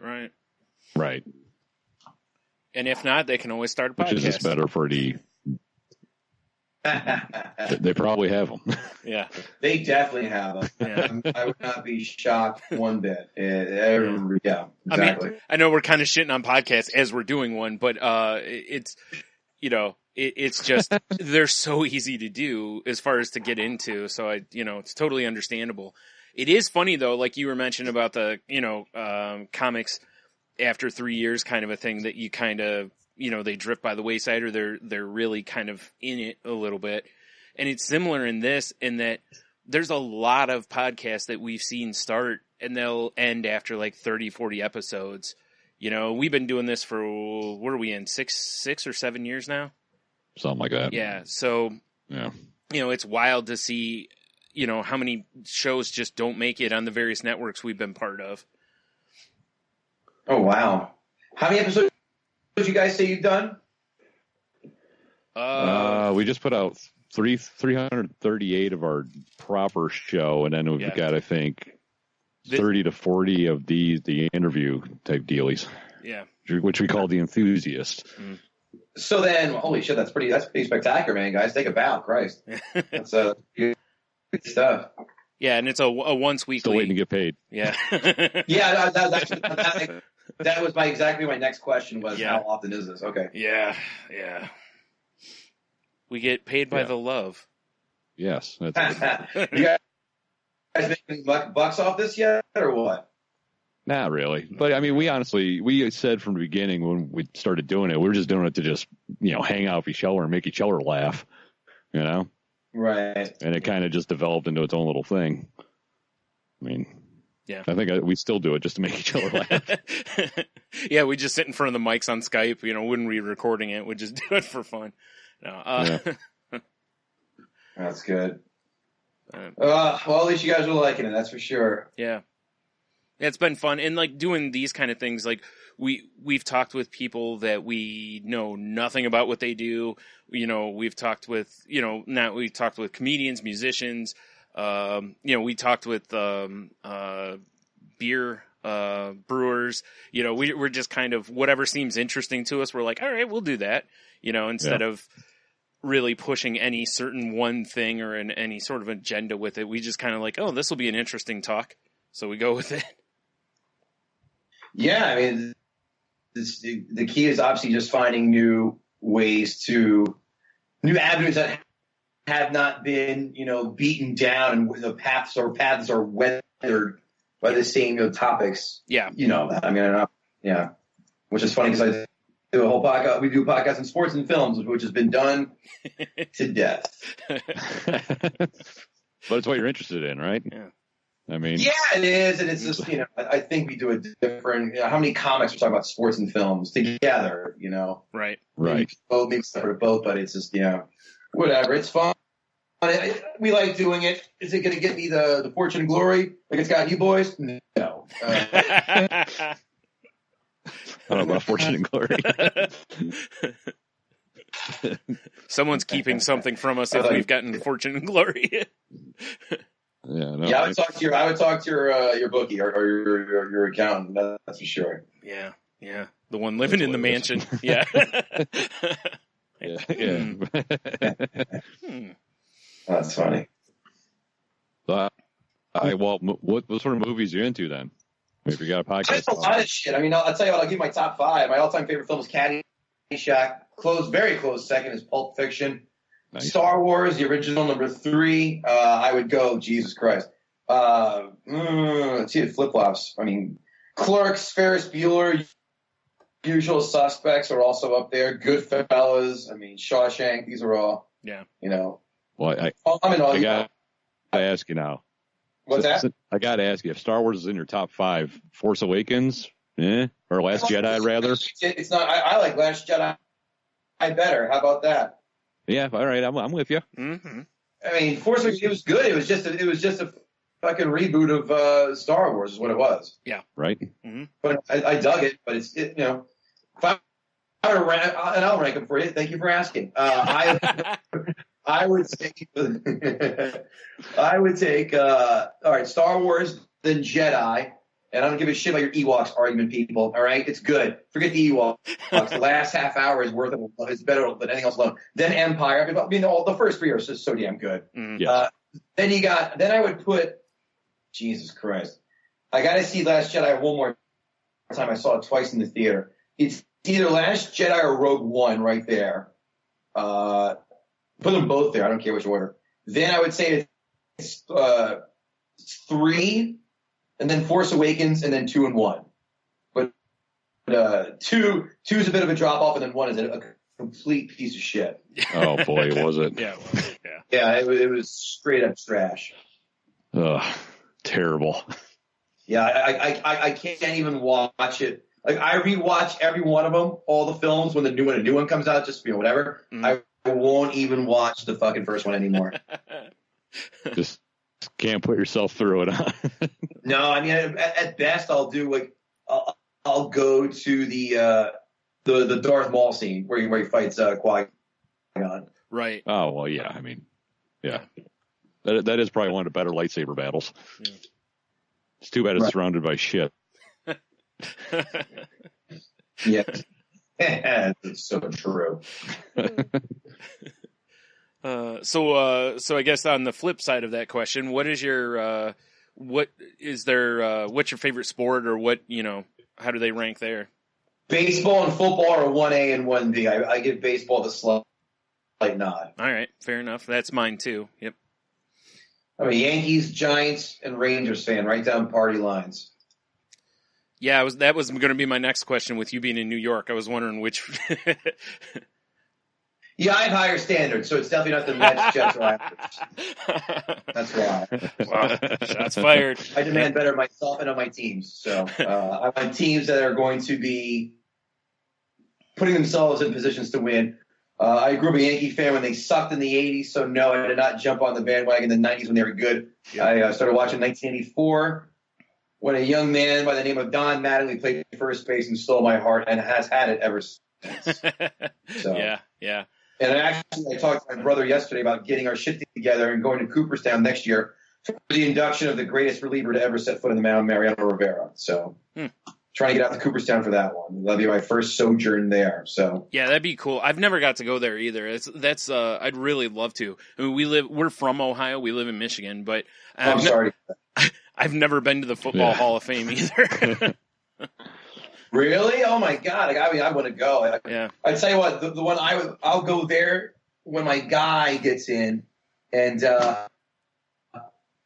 And if not, they can always start a podcast. Which is just better for the. They probably have them. Yeah, they definitely have them. Yeah. I would not be shocked one bit. Yeah, exactly. I mean, I know we're kind of shitting on podcasts as we're doing one, but it's it's just they're so easy to do as far as to get into. So it's totally understandable. It is funny though, like you were mentioning about the comics after 3 years kind of a thing, that you kind of they drift by the wayside, or they're really kind of in it a little bit. And it's similar in this, in that there's a lot of podcasts that we've seen start and they'll end after like 30, 40 episodes. We've been doing this for, what are we in, 6 or 7 years now? Something like that. Yeah. So, yeah, it's wild to see, how many shows just don't make it on the various networks we've been part of. Oh, wow. How many episodes did you guys say you've done? We just put out 338 of our proper show, and then we've got, I think, 30 to 40 of the interview type dealies. Yeah. Which we call the enthusiast. Mm. So then, holy shit, that's pretty spectacular, man, guys. Take a bow, Christ. That's good stuff. Yeah, and it's a once weekly. Still waiting to get paid. Yeah. Yeah, that was exactly my next question was, how often is this? Okay. Yeah. We get paid by the love. Yes. That's You guys making bucks off this yet, or what? Not really. But, I mean, we said from the beginning when we started doing it, we were just doing it to just, hang out with each other and make each other laugh, Right. And it kind of just developed into its own little thing. I mean, yeah. I think we still do it just to make each other laugh. Yeah, we just sit in front of the mics on Skype, wouldn't be recording it. We'd just do it for fun. No, That's good. Well, at least you guys are liking it, that's for sure. Yeah. It's been fun. And like doing these kind of things, like we've talked with people that we know nothing about what they do. We've talked with, we've talked with comedians, musicians, we talked with beer brewers. We're just kind of whatever seems interesting to us. We're like, all right, we'll do that. Instead of really pushing any certain one thing or any sort of agenda with it. We just kind of like, oh, this will be an interesting talk, so we go with it. Yeah, I mean, the key is obviously just finding new avenues that have not been, beaten down, and the paths are weathered by the same topics. Yeah. Yeah. Which is funny because I do a whole podcast. We do podcasts on sports and films, which has been done to death. But it's what you're interested in, right? Yeah. I mean, yeah, it is, and it's just I think we do a different. How many comics we're talking about sports and films together? Right. Maybe separate both, but it's just whatever. It's fun. We like doing it. Is it going to get me the fortune and glory like it's got you boys? No. I don't know about fortune and glory. Someone's keeping something from us if we've gotten fortune and glory. I would talk to your bookie or your accountant. That's for sure. Yeah, the one living in the mansion. Yeah. That's funny. What sort of movies are you into then? If you got a podcast, there's a lot of shit. I mean, I'll tell you what. I'll give you my top 5. My all-time favorite film is Caddyshack. Very close second is Pulp Fiction. Nice. Star Wars, the original, number 3. I would go, Jesus Christ. Let's see, flip-flops. I mean, Clerks, Ferris Bueller, Usual Suspects are also up there. Goodfellas, Shawshank. These are all, Well, I got to ask you now. What's that? I got to ask you, if Star Wars is in your top 5, Force Awakens, or Last Jedi, rather? It's not. I like Last Jedi better. How about that? Yeah, all right. I'm with you. Mm-hmm. I mean, Force Awakens, it was good. It was just a fucking reboot of Star Wars, is what it was. Yeah. Right. Mm-hmm. But I dug it. But if I were to rank, and I'll rank them for you. Thank you for asking. I would take all right, Star Wars, then Jedi, and I don't give a shit about your Ewoks argument, people. All right, it's good. Forget the Ewoks. The last half hour is is better than anything else alone. Then Empire. The first 3 are just so damn good. Mm-hmm. Yes. Then I would put, Jesus Christ, I got to see Last Jedi one more time. I saw it twice in the theater. It's either Last Jedi or Rogue One, right there. Put them both there. I don't care which order. Then I would say it's 3, and then Force Awakens, and then 2 and 1. But 2 is a bit of a drop off, and then 1 is a complete piece of shit. Oh boy, was it? Yeah. Yeah, it was straight up trash. Ugh, terrible. Yeah, I can't even watch it. Like, I rewatch every one of them, all the films when a new one comes out, just whatever. Mm-hmm. I won't even watch the fucking first one anymore. Just can't put yourself through it, huh? No, I mean, at best, I'll do I'll go to the Darth Maul scene where he fights Qui-Gon. Right. Oh well, yeah. I mean, yeah. That is probably one of the better lightsaber battles. Yeah. It's too bad it's surrounded by shit. Yeah. It's so true. So I guess on the flip side of that question, what's your favorite sport, or how do they rank there? Baseball and football are 1A and 1B. I give baseball the slight nod. All right, fair enough. That's mine too. Yep. I'm a Yankees, Giants, and Rangers fan, right down party lines. Yeah, that was going to be my next question. With you being in New York, I was wondering which. Yeah, I have higher standards, so it's definitely not the Mets, Jets, or Raptors. That's why. Wow, shots fired. I demand better of myself and of my teams. So I want teams that are going to be putting themselves in positions to win. I grew up a Yankee fan when they sucked in the 80s, so no, I did not jump on the bandwagon in the 90s when they were good. Yeah. I started watching 1984 when a young man by the name of Don Mattingly played first base and stole my heart, and has had it ever since. So. Yeah. And I talked to my brother yesterday about getting our shit together and going to Cooperstown next year for the induction of the greatest reliever to ever set foot in the mound, Mariano Rivera. So trying to get out to Cooperstown for that one. That'll be my first sojourn there. So yeah, that'd be cool. I've never got to go there either. That's I'd really love to. I mean, we're from Ohio. We live in Michigan, but I'm sorry. I've never been to the Football Hall of Fame either. Really? Oh my God! I mean, I want to go. Yeah. I tell you what, the one I'll go there when my guy gets in, and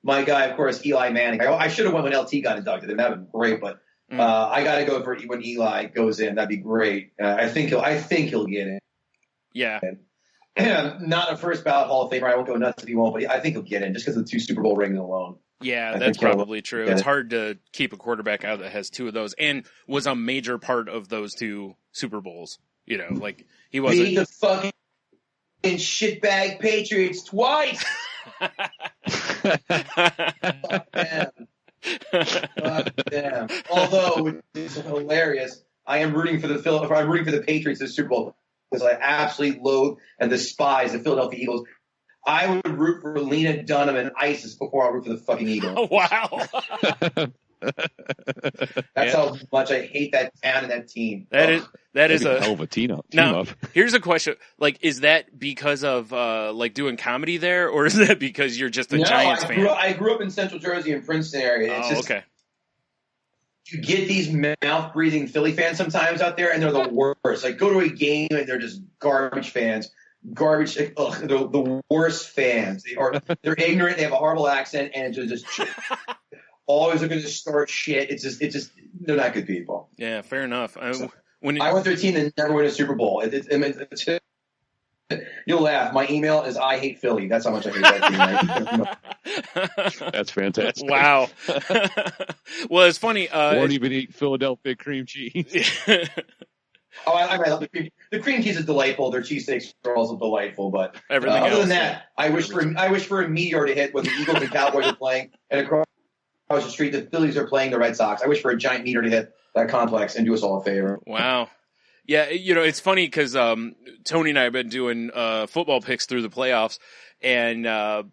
my guy, of course, Eli Manning. I should have went when LT got inducted, and that would have been great. But I got to go for when Eli goes in. That'd be great. I think he'll get in. Yeah. Not a first ballot Hall of Famer. I won't go nuts if he won't, but I think he'll get in just because of the 2 Super Bowl rings alone. Yeah, that's probably true. It's hard to keep a quarterback out that has 2 of those and was a major part of those 2 Super Bowls. You know, like he wasn't. Beat the fucking shitbag Patriots twice. Fuck them. Fuck them. Although it's hilarious, I'm rooting for the Patriots this Super Bowl because I absolutely loathe and despise the Philadelphia Eagles. I would root for Lena Dunham and ISIS before I root for the fucking Eagles. Oh, wow. That's how much I hate that town and that team. That is a hell of a team up. Here's a question. Like, is that because of like doing comedy there, or is that because you're just a Giants fan? I grew up in Central Jersey and Princeton area. It's just, okay. You get these mouth-breathing Philly fans sometimes out there, and they're the worst. Like, go to a game, and they're just garbage fans. Garbage. They're the worst fans. They're ignorant. They have a horrible accent, and they're just always looking to start shit. It's just they're not good people. Yeah, fair enough. I went through a team that never win a Super Bowl. You'll laugh. My email is I hate Philly. That's how much I hate that team. That's fantastic. Wow. Well, it's funny. Won't even eat Philadelphia cream cheese. Oh, I love the cream cheese is delightful. Their cheesesteaks are also delightful, but other than that, I wish for a meteor to hit when the Eagles and Cowboys are playing, and across the street the Phillies are playing the Red Sox. I wish for a giant meteor to hit that complex and do us all a favor. Wow. Yeah, you know, it's funny because Tony and I have been doing football picks through the playoffs, and nice.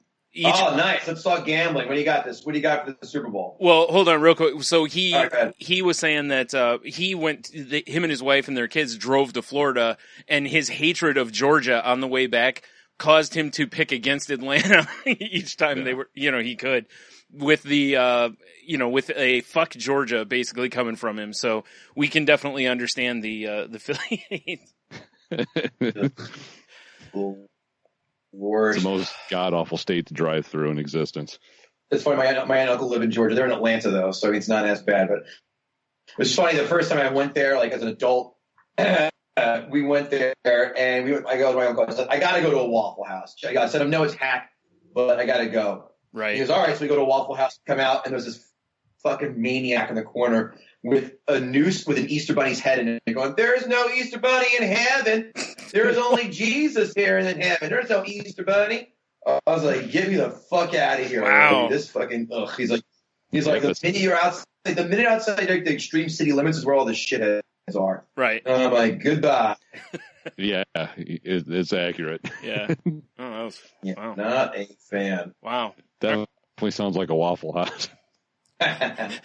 Let's talk gambling. What do you got for the Super Bowl? Well, hold on real quick. So he was saying that him and his wife and their kids drove to Florida, and his hatred of Georgia on the way back caused him to pick against Atlanta each time they were, he could, with the, with a fuck Georgia basically coming from him. So we can definitely understand the Philly. Worst. It's the most god-awful state to drive through in existence. It's funny. My aunt and uncle live in Georgia. They're in Atlanta, though, so it's not as bad. But it was funny. The first time I went there, like as an adult, we went there, and I go to my uncle. I said, I got to go to a Waffle House. I said, I know it's hack, but I got to go. Right. He goes, all right. So we go to a Waffle House, come out, and there's this fucking maniac in the corner with a noose with an Easter bunny's head in it, going, there's no Easter bunny in heaven. There's only Jesus here in heaven. There's no Easter bunny. I was like, get me the fuck out of here. Wow. This fucking, He's like, the minute you're outside, like, the extreme city limits is where all the shitheads are. Right. And I'm like, goodbye. Yeah, it's accurate. Yeah. Oh, wow. Not a fan. Wow. Definitely sounds like a Waffle House.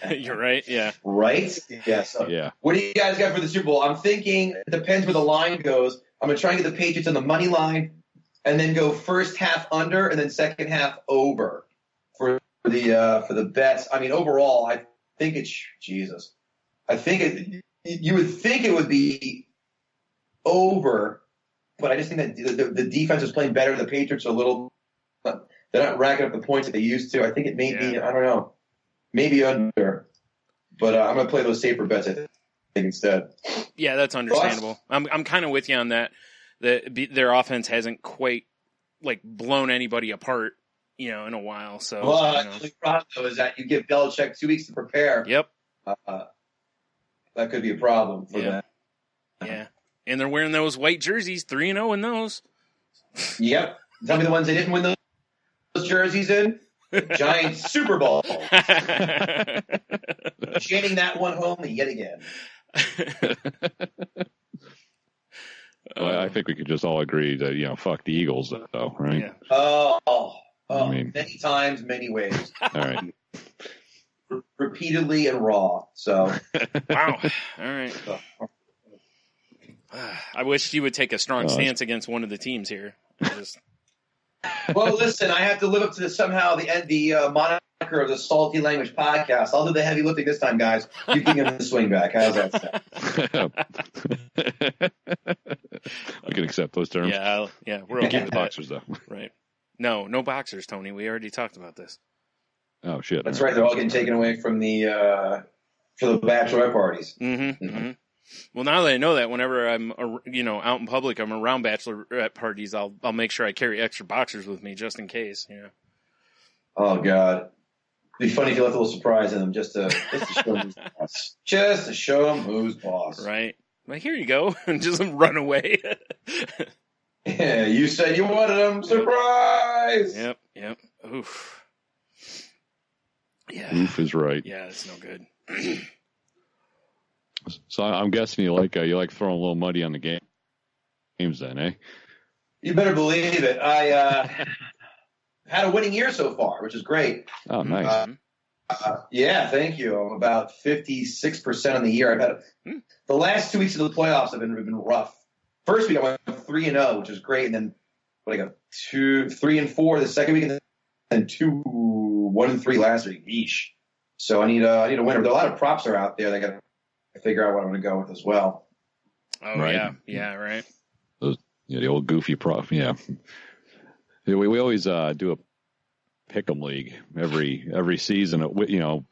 You're right. Yeah. Right? Yeah. So yeah. What do you guys got for the Super Bowl? I'm thinking it depends where the line goes. I'm going to try and get the Patriots on the money line and then go first half under and then second half over for the bets. I mean, overall, I think it's Jesus. I think you would think it would be over, but I just think that the defense is playing better. The Patriots are they're not racking up the points that they used to. I think it may be, I don't know. Maybe under, but I'm going to play those safer bets, I think, instead. Yeah, that's understandable. I'm kind of with you on that. Their offense hasn't quite blown anybody apart, in a while. So, the problem though is that you give Belichick 2 weeks to prepare. Yep, that could be a problem for them. Yeah, and they're wearing those white jerseys, 3-0 in those. Yep. Tell me the ones they didn't win those jerseys in. Giant Super Bowl. Chanting that one home yet again. Well, I think we could just all agree that, fuck the Eagles, though, right? Yeah. I mean, many times, many ways. All right. repeatedly and raw. So, wow. All right. I wish you would take a strong stance against one of the teams here. Well, listen, I have to live up to somehow the moniker of the Salty Language Podcast. I'll do the heavy lifting this time, guys. You can give me the swing back. How's that sound? I can accept those terms. Yeah, we're okay with the boxers, though. Right. No boxers, Tony. We already talked about this. Oh, shit. That's right. They're all getting taken away from for the bachelorette parties. Mm-hmm. Mm-hmm. Well, now that I know that, whenever I'm, out in public, I'm around bachelorette parties, I'll make sure I carry extra boxers with me just in case. Yeah. Oh God, it'd be funny if you left a little surprise in them just to show them who's boss. Just to show them who's boss. Right. Like, here you go, and just run away. Yeah, you said you wanted them. Surprise. Yep. Oof. Yeah. Oof is right. Yeah, that's no good. So I'm guessing you like throwing a little muddy on the games then, eh? You better believe it. I had a winning year so far, which is great. Oh, nice. Yeah, thank you. I'm about 56% on the year. I've had the last 2 weeks of the playoffs have been rough. First week I went 3-0, which is great, and then I got 3-4 the second week, and then 1-3 last week. Yeesh. So I need a winner. There are a lot of props are out there. They got to figure out what I'm going to go with as well. Oh, right. Yeah, right. The old goofy prop. Yeah. We always do a pick'em league every season.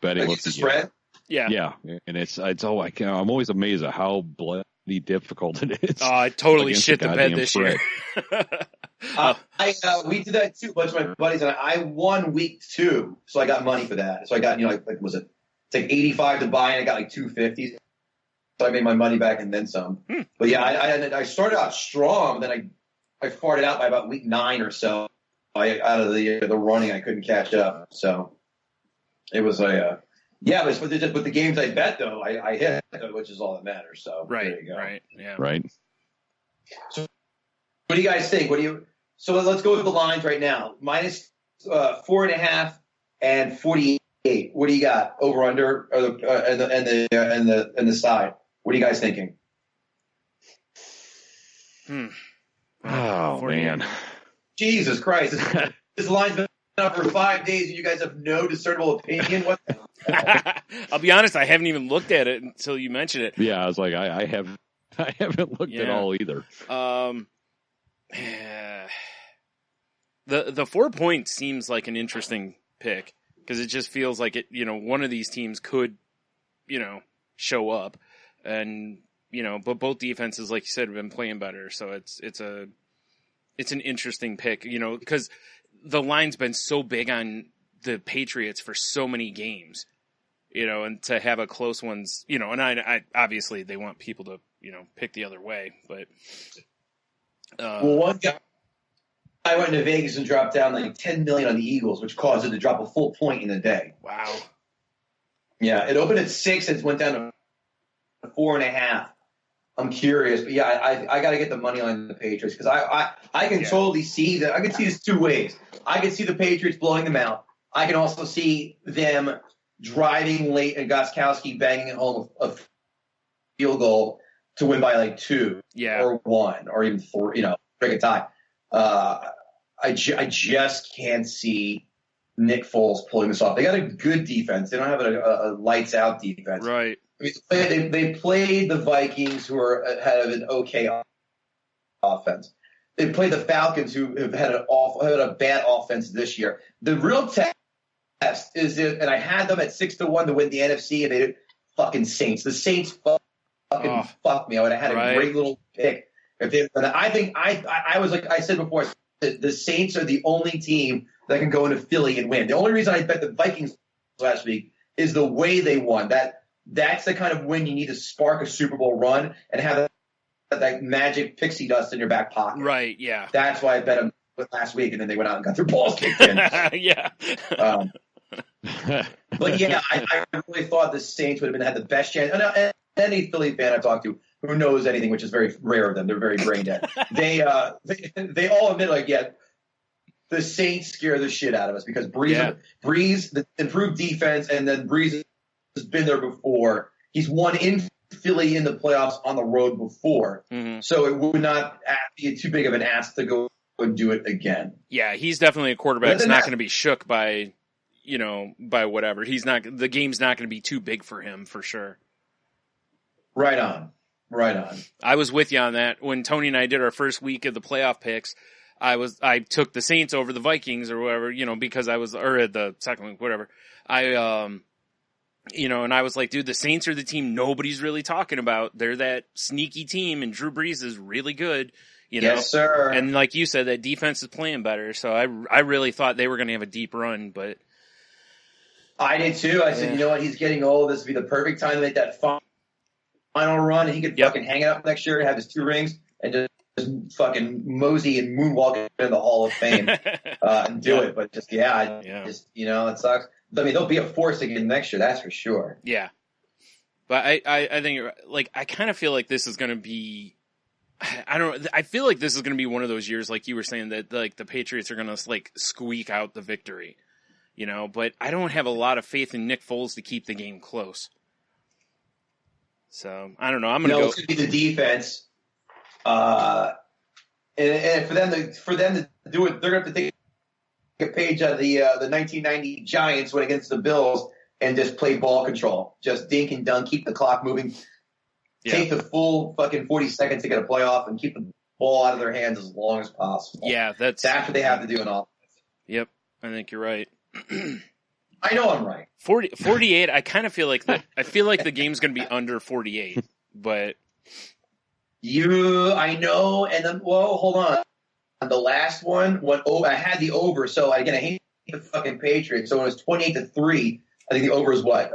Betting Like the spread. Yeah. And I'm always amazed at how bloody difficult it is. Oh, I totally shit the bed this year. We did that too. A bunch of my buddies and I won week 2, so I got money for that. So I got was it? It's like 85 to buy, and I got like 250. So I made my money back and then some. But yeah, I started out strong. Then I farted out by about week 9 or so. Out of the running, I couldn't catch up. So it was but the games I bet though, I hit, which is all that matters. So right, there you go. Right, yeah, right. So what do you guys think? So let's go with the lines right now. Minus 4.5 and 48. What do you got? Over under and the side. What are you guys thinking? Oh man, Jesus Christ! This line's been up for 5 days, and you guys have no discernible opinion. What? I'll be honest, I haven't even looked at it until you mentioned it. Yeah, I was like, I haven't looked at all either. The 4 points seems like an interesting pick because it just feels like it. One of these teams could, show up, and but both defenses, like you said, have been playing better. So it's an interesting pick, because the line's been so big on the Patriots for so many games, and to have a close one's, and I obviously they want people to, pick the other way, but. One guy I went to Vegas and dropped down like $10 million on the Eagles, which caused it to drop a full point in a day. Wow. Yeah, it opened at 6 and it went down to 4.5. I'm curious, but yeah, I got to get the money on the Patriots because I can totally see that. I can see this 2 ways. I can see the Patriots blowing them out. I can also see them driving late and Gostkowski banging it home a field goal to win by like 2 or 1 or even 4, break a tie. I just can't see Nick Foles pulling this off. They got a good defense. They don't have a lights out defense. Right. I mean, they played the Vikings, who had an okay offense. They played the Falcons, who have had a bad offense this year. The real test is and I had them at 6-1 to win the NFC, and they did fucking Saints. The Saints fucking fucked me. I would have had a great little pick. I think I was like I said before, the Saints are the only team that can go into Philly and win. The only reason I bet the Vikings last week is the way they won. That's the kind of win you need to spark a Super Bowl run and have that magic pixie dust in your back pocket. Right, yeah. That's why I bet them last week, and then they went out and got their balls kicked in. Yeah. But yeah, I really thought the Saints would have had the best chance. And any Philly fan I've talked to who knows anything, which is very rare of them, they're very brain dead. They all admit, like, yeah, the Saints scare the shit out of us because Breeze, the improved defense, and then Breeze has been there before. He's won in Philly in the playoffs on the road before, so it would not be too big of an ask to go and do it again. Yeah, he's definitely a quarterback that's not going to be shook by, by whatever. The game's not going to be too big for him for sure. Right on. I was with you on that when Tony and I did our first week of the playoff picks. I took the Saints over the Vikings or whatever, because or the second week, whatever. And I was like, dude, the Saints are the team nobody's really talking about. They're that sneaky team, and Drew Brees is really good, Yes, sir. And like you said, that defense is playing better. So I really thought they were going to have a deep run, but I did too. I said, you know what? He's getting old. This would be the perfect time to make that final run, and he could fucking hang it up next year and have his 2 rings and just fucking mosey and moonwalk into the Hall of Fame and do it. But just it sucks. I mean, they'll be a force again next year. That's for sure. Yeah, but I think I kind of feel like this is going to be. I feel like this is going to be one of those years, like you were saying, that like the Patriots are going to squeak out the victory, But I don't have a lot of faith in Nick Foles to keep the game close. So I don't know. I'm going to go. It's going to be the defense, and for them to do it, they're going to have to take a page out of the 1990 Giants when against the Bills and just play ball control, just dink and dunk, keep the clock moving. Yeah. Take the full fucking 40 seconds to get a playoff and keep the ball out of their hands as long as possible. Yeah, that's what they have to do in offense. Yep, I think you're right. I know I'm right. 48, I kind of feel like that. I feel like the game's going to be under 48, but I know. And then, hold on. The last one, I had the over. So again, I hate the fucking Patriots. So it was 28-3. I think the over is what?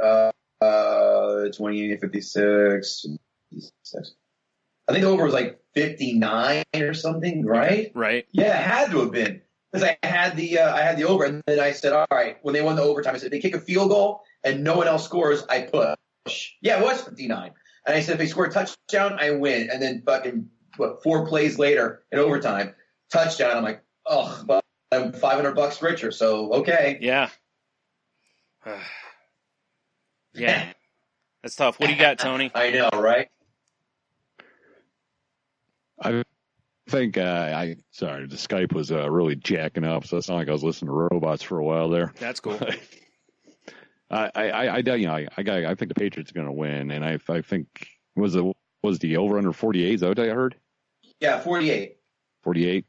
28-56. I think the over was like 59 or something, right? Right. Yeah, it had to have been because I had the over, and then I said, all right, when they won the overtime, I said, if they kick a field goal and no one else scores, I push. Yeah, it was 59, and I said, if they score a touchdown, I win. And then fucking 4 plays later in overtime, touchdown. I'm like, oh, but I'm $500 richer, so okay. Yeah. Yeah. That's tough. What do you got, Tony? I know, right? I think sorry, the Skype was really jacking up, so it's not like I was listening to robots for a while there. That's cool. I think the Patriots are going to win, and I think was the over under 48? Is that what I heard? Yeah, 48. 48.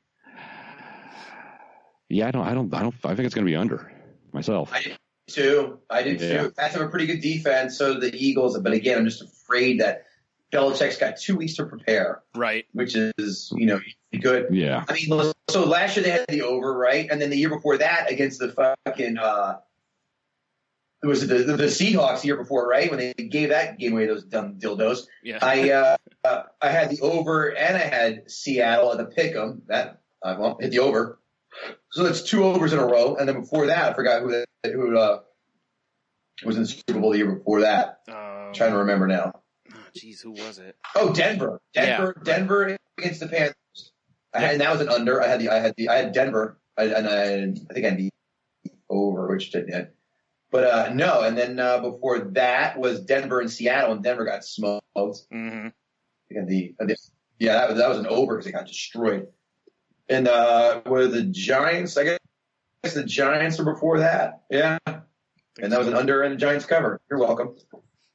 Yeah, I think it's going to be under myself. I did too. Pats have a pretty good defense, so do the Eagles. But again, I'm just afraid that Belichick's got 2 weeks to prepare. Right. Which is, good. Yeah. I mean, so last year they had the over, right? And then the year before that against the fucking, it was the Seahawks the year before, right? When they gave that game away, those dumb dildos. Yeah. I had the over and I had Seattle at the pick'em. That I hit the over. So that's 2 overs in a row, and then before that, I forgot who was in the Super Bowl the year before that. I'm trying to remember now. Jeez, who was it? Oh, Denver against the Panthers. And that was an under. I had Denver, I think I had the over, which didn't hit. But no, and then before that was Denver and Seattle, and Denver got smoked. Mm-hmm. That was an over because it got destroyed. And were the Giants? I guess the Giants were before that. Yeah. And that was an under and the Giants cover. You're welcome.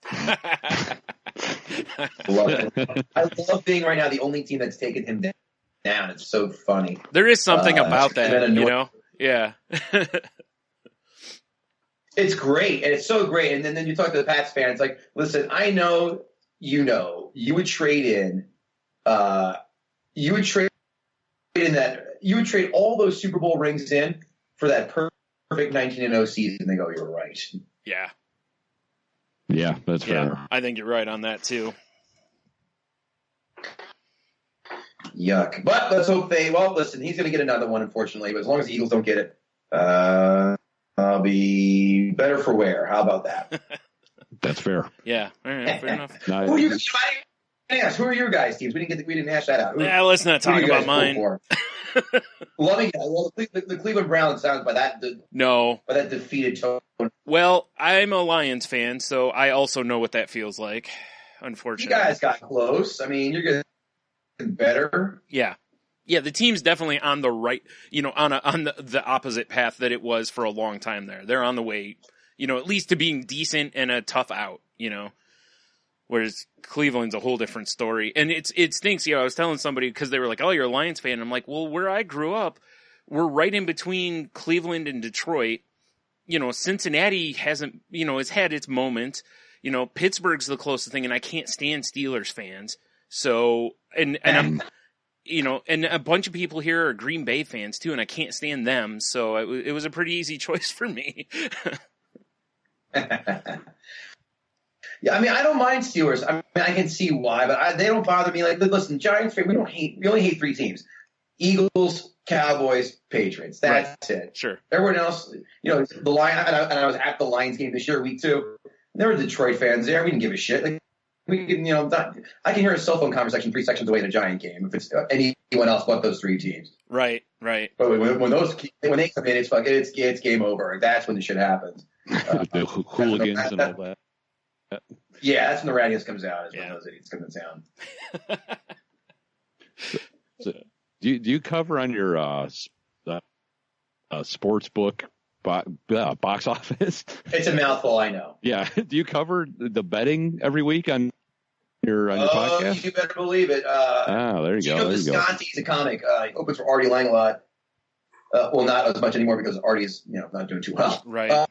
I love being right now the only team that's taken him down. It's so funny. There is something about that, Yeah. It's great, and it's so great. And then you talk to the Pats fans, like, listen, I know, you would trade in, you would trade all those Super Bowl rings in for that perfect 19-0 season. They go, you're right. Yeah. Yeah, that's fair. I think you're right on that too. Yuck. But let's hope listen, he's going to get another one, unfortunately. But as long as the Eagles don't get it, I'll be better for wear. How about that? That's fair. Yeah. All right, fair enough. Who are your guys' teams? We didn't hash that out. Let's not talk about mine. The Cleveland Browns sounds by that No. by that defeated tone. Well, I'm a Lions fan, so I also know what that feels like, You unfortunately. guys got close. I mean, you're getting better. Yeah. Yeah, the team's definitely on the right, on the opposite path that it was for a long time there. They're on the way, at least to being decent and a tough out, Whereas Cleveland's a whole different story. And it stinks. I was telling somebody because they were like, oh, you're a Lions fan. I'm like, well, where I grew up, we're right in between Cleveland and Detroit. Cincinnati hasn't, has had its moment. Pittsburgh's the closest thing, and I can't stand Steelers fans. So, and I'm, and a bunch of people here are Green Bay fans too, and I can't stand them. So it was a pretty easy choice for me. Yeah, I mean, I don't mind Steelers. I mean, I can see why, but they don't bother me. Like, listen, Giants fan, we only hate 3 teams: Eagles, Cowboys, Patriots. That's it. Sure. Everyone else, the Lions. And I was at the Lions game this year, week 2. There were Detroit fans there. We didn't give a shit. Like, we can, I can hear a cell phone conversation 3 sections away in a Giant game if it's anyone else but those 3 teams. Right. But when they come in, it's game over. That's when the shit happens. The hooligans and all that. Yeah, that's when the rattiness comes out. Is when those idiots come to town. So, do you cover on your sports book box office? It's a mouthful, I know. Yeah. Do you cover the betting every week on your podcast? You better believe it. There you go. Visconti is a comic. He opens for Artie Lang a lot. Well, not as much anymore because Artie's not doing too well. Right.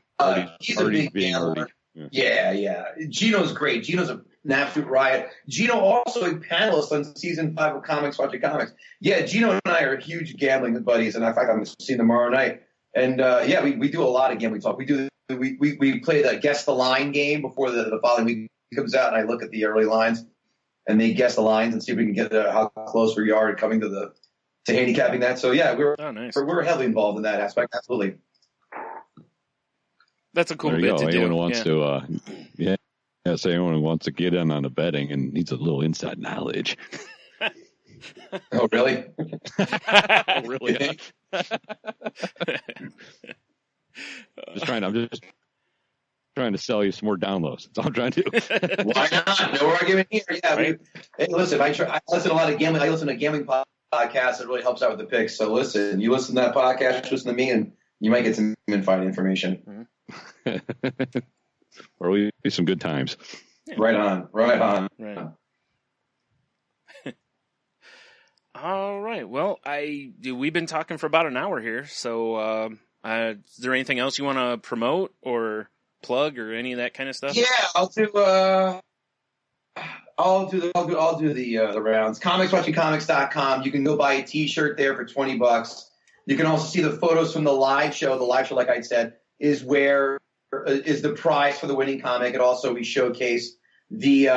He's a big gambler. Yeah. Gino's great. Gino's an absolute riot. Gino also a panelist on season 5 of Comics Watching Comics. Yeah, Gino and I are huge gambling buddies, and in fact, I'm going to see him tomorrow night. And we do a lot of gambling talk. We play the guess the line game before the following week comes out, and I look at the early lines, and they guess the lines and see if we can get how close we are coming to handicapping that. So yeah, we're heavily involved in that aspect. Absolutely. That's a cool bit to do. Anyone wants to, so anyone who wants to get in on the betting and needs a little inside knowledge. Oh, really? Oh, really? I'm just trying to sell you some more downloads. That's all I'm trying to do. Why not? No argument here. Yeah. Right? Hey, listen, I listen to a lot of gambling. I listen to gambling podcasts. It really helps out with the picks. So listen, you listen to that podcast, listen to me, and you might get some insight information. Mm-hmm. Or we be some good times. Yeah. Right on. Right. All right. Well, we've been talking for about an hour here. So, is there anything else you want to promote or plug or any of that kind of stuff? Yeah, I'll do the rounds. ComicsWatchingComics.com. You can go buy a T-shirt there for $20. You can also see the photos from the live show. The live show, like I said, is the prize for the winning comic. And also we showcase the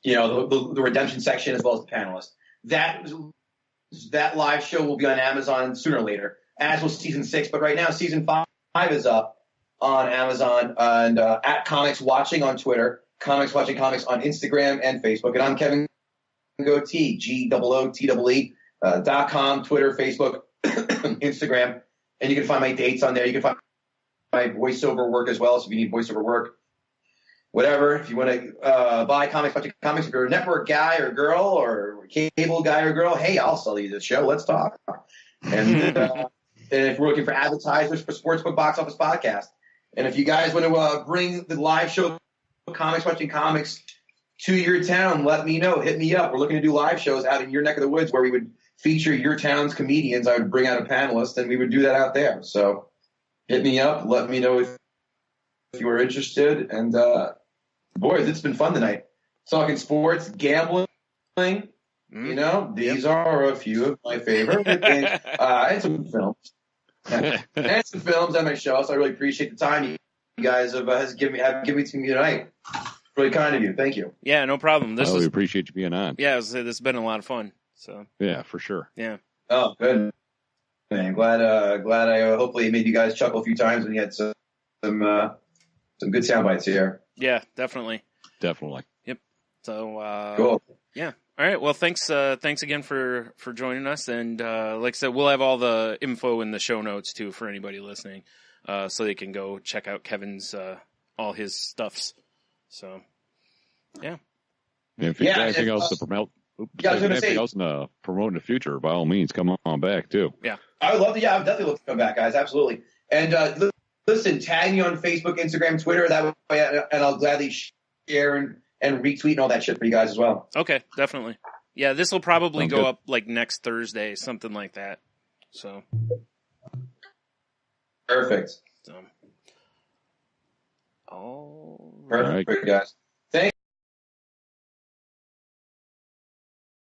redemption section as well as the panelists. That live show will be on Amazon sooner or later, as will season 6. But right now, season 5 is up on Amazon and at Comics Watching on Twitter, Comics Watching Comics on Instagram and Facebook. And I'm Kevin Gootee, GOOTEE.com, Twitter, Facebook, Instagram. And you can find my dates on there. You can find my voiceover work as well. So if you need voiceover work, whatever, if you want to buy Comics Watching Comics, if you're a network guy or girl or cable guy or girl, hey, I'll sell you this show. Let's talk. And if we're looking for advertisers for Sportsbook Box Office Podcast, and if you guys want to bring the live show Comics Watching Comics to your town, let me know. Hit me up. We're looking to do live shows out in your neck of the woods where we would feature your town's comedians. I would bring out a panelist, and we would do that out there. So hit me up. Let me know if you are interested. And boys, it's been fun tonight. Talking sports, gambling. These are a few of my favorite things. And some films. And some films on my show. So I really appreciate the time you guys have given me to me tonight. Really kind of you. Thank you. Yeah, no problem. We appreciate you being on. Yeah, this has been a lot of fun. So yeah, for sure. Yeah. Oh, good. Man, glad I hopefully made you guys chuckle a few times and you had some good sound bites here. Yeah, definitely. Definitely. Yep. So cool. Yeah. All right. Well, thanks again for joining us. And like I said, we'll have all the info in the show notes too for anybody listening, so they can go check out Kevin's all his stuffs. So, yeah. And if you got anything else to promote, anything else to promote in the future, by all means, come on back too. Yeah, I would love to. Yeah, I would definitely love to come back, guys. Absolutely. And listen, tag me on Facebook, Instagram, Twitter. That way, and I'll gladly share and retweet and all that shit for you guys as well. Okay, definitely. Yeah, this will probably Sounds go good. up like next Thursday, something like that. So Perfect. all Perfect, right. guys.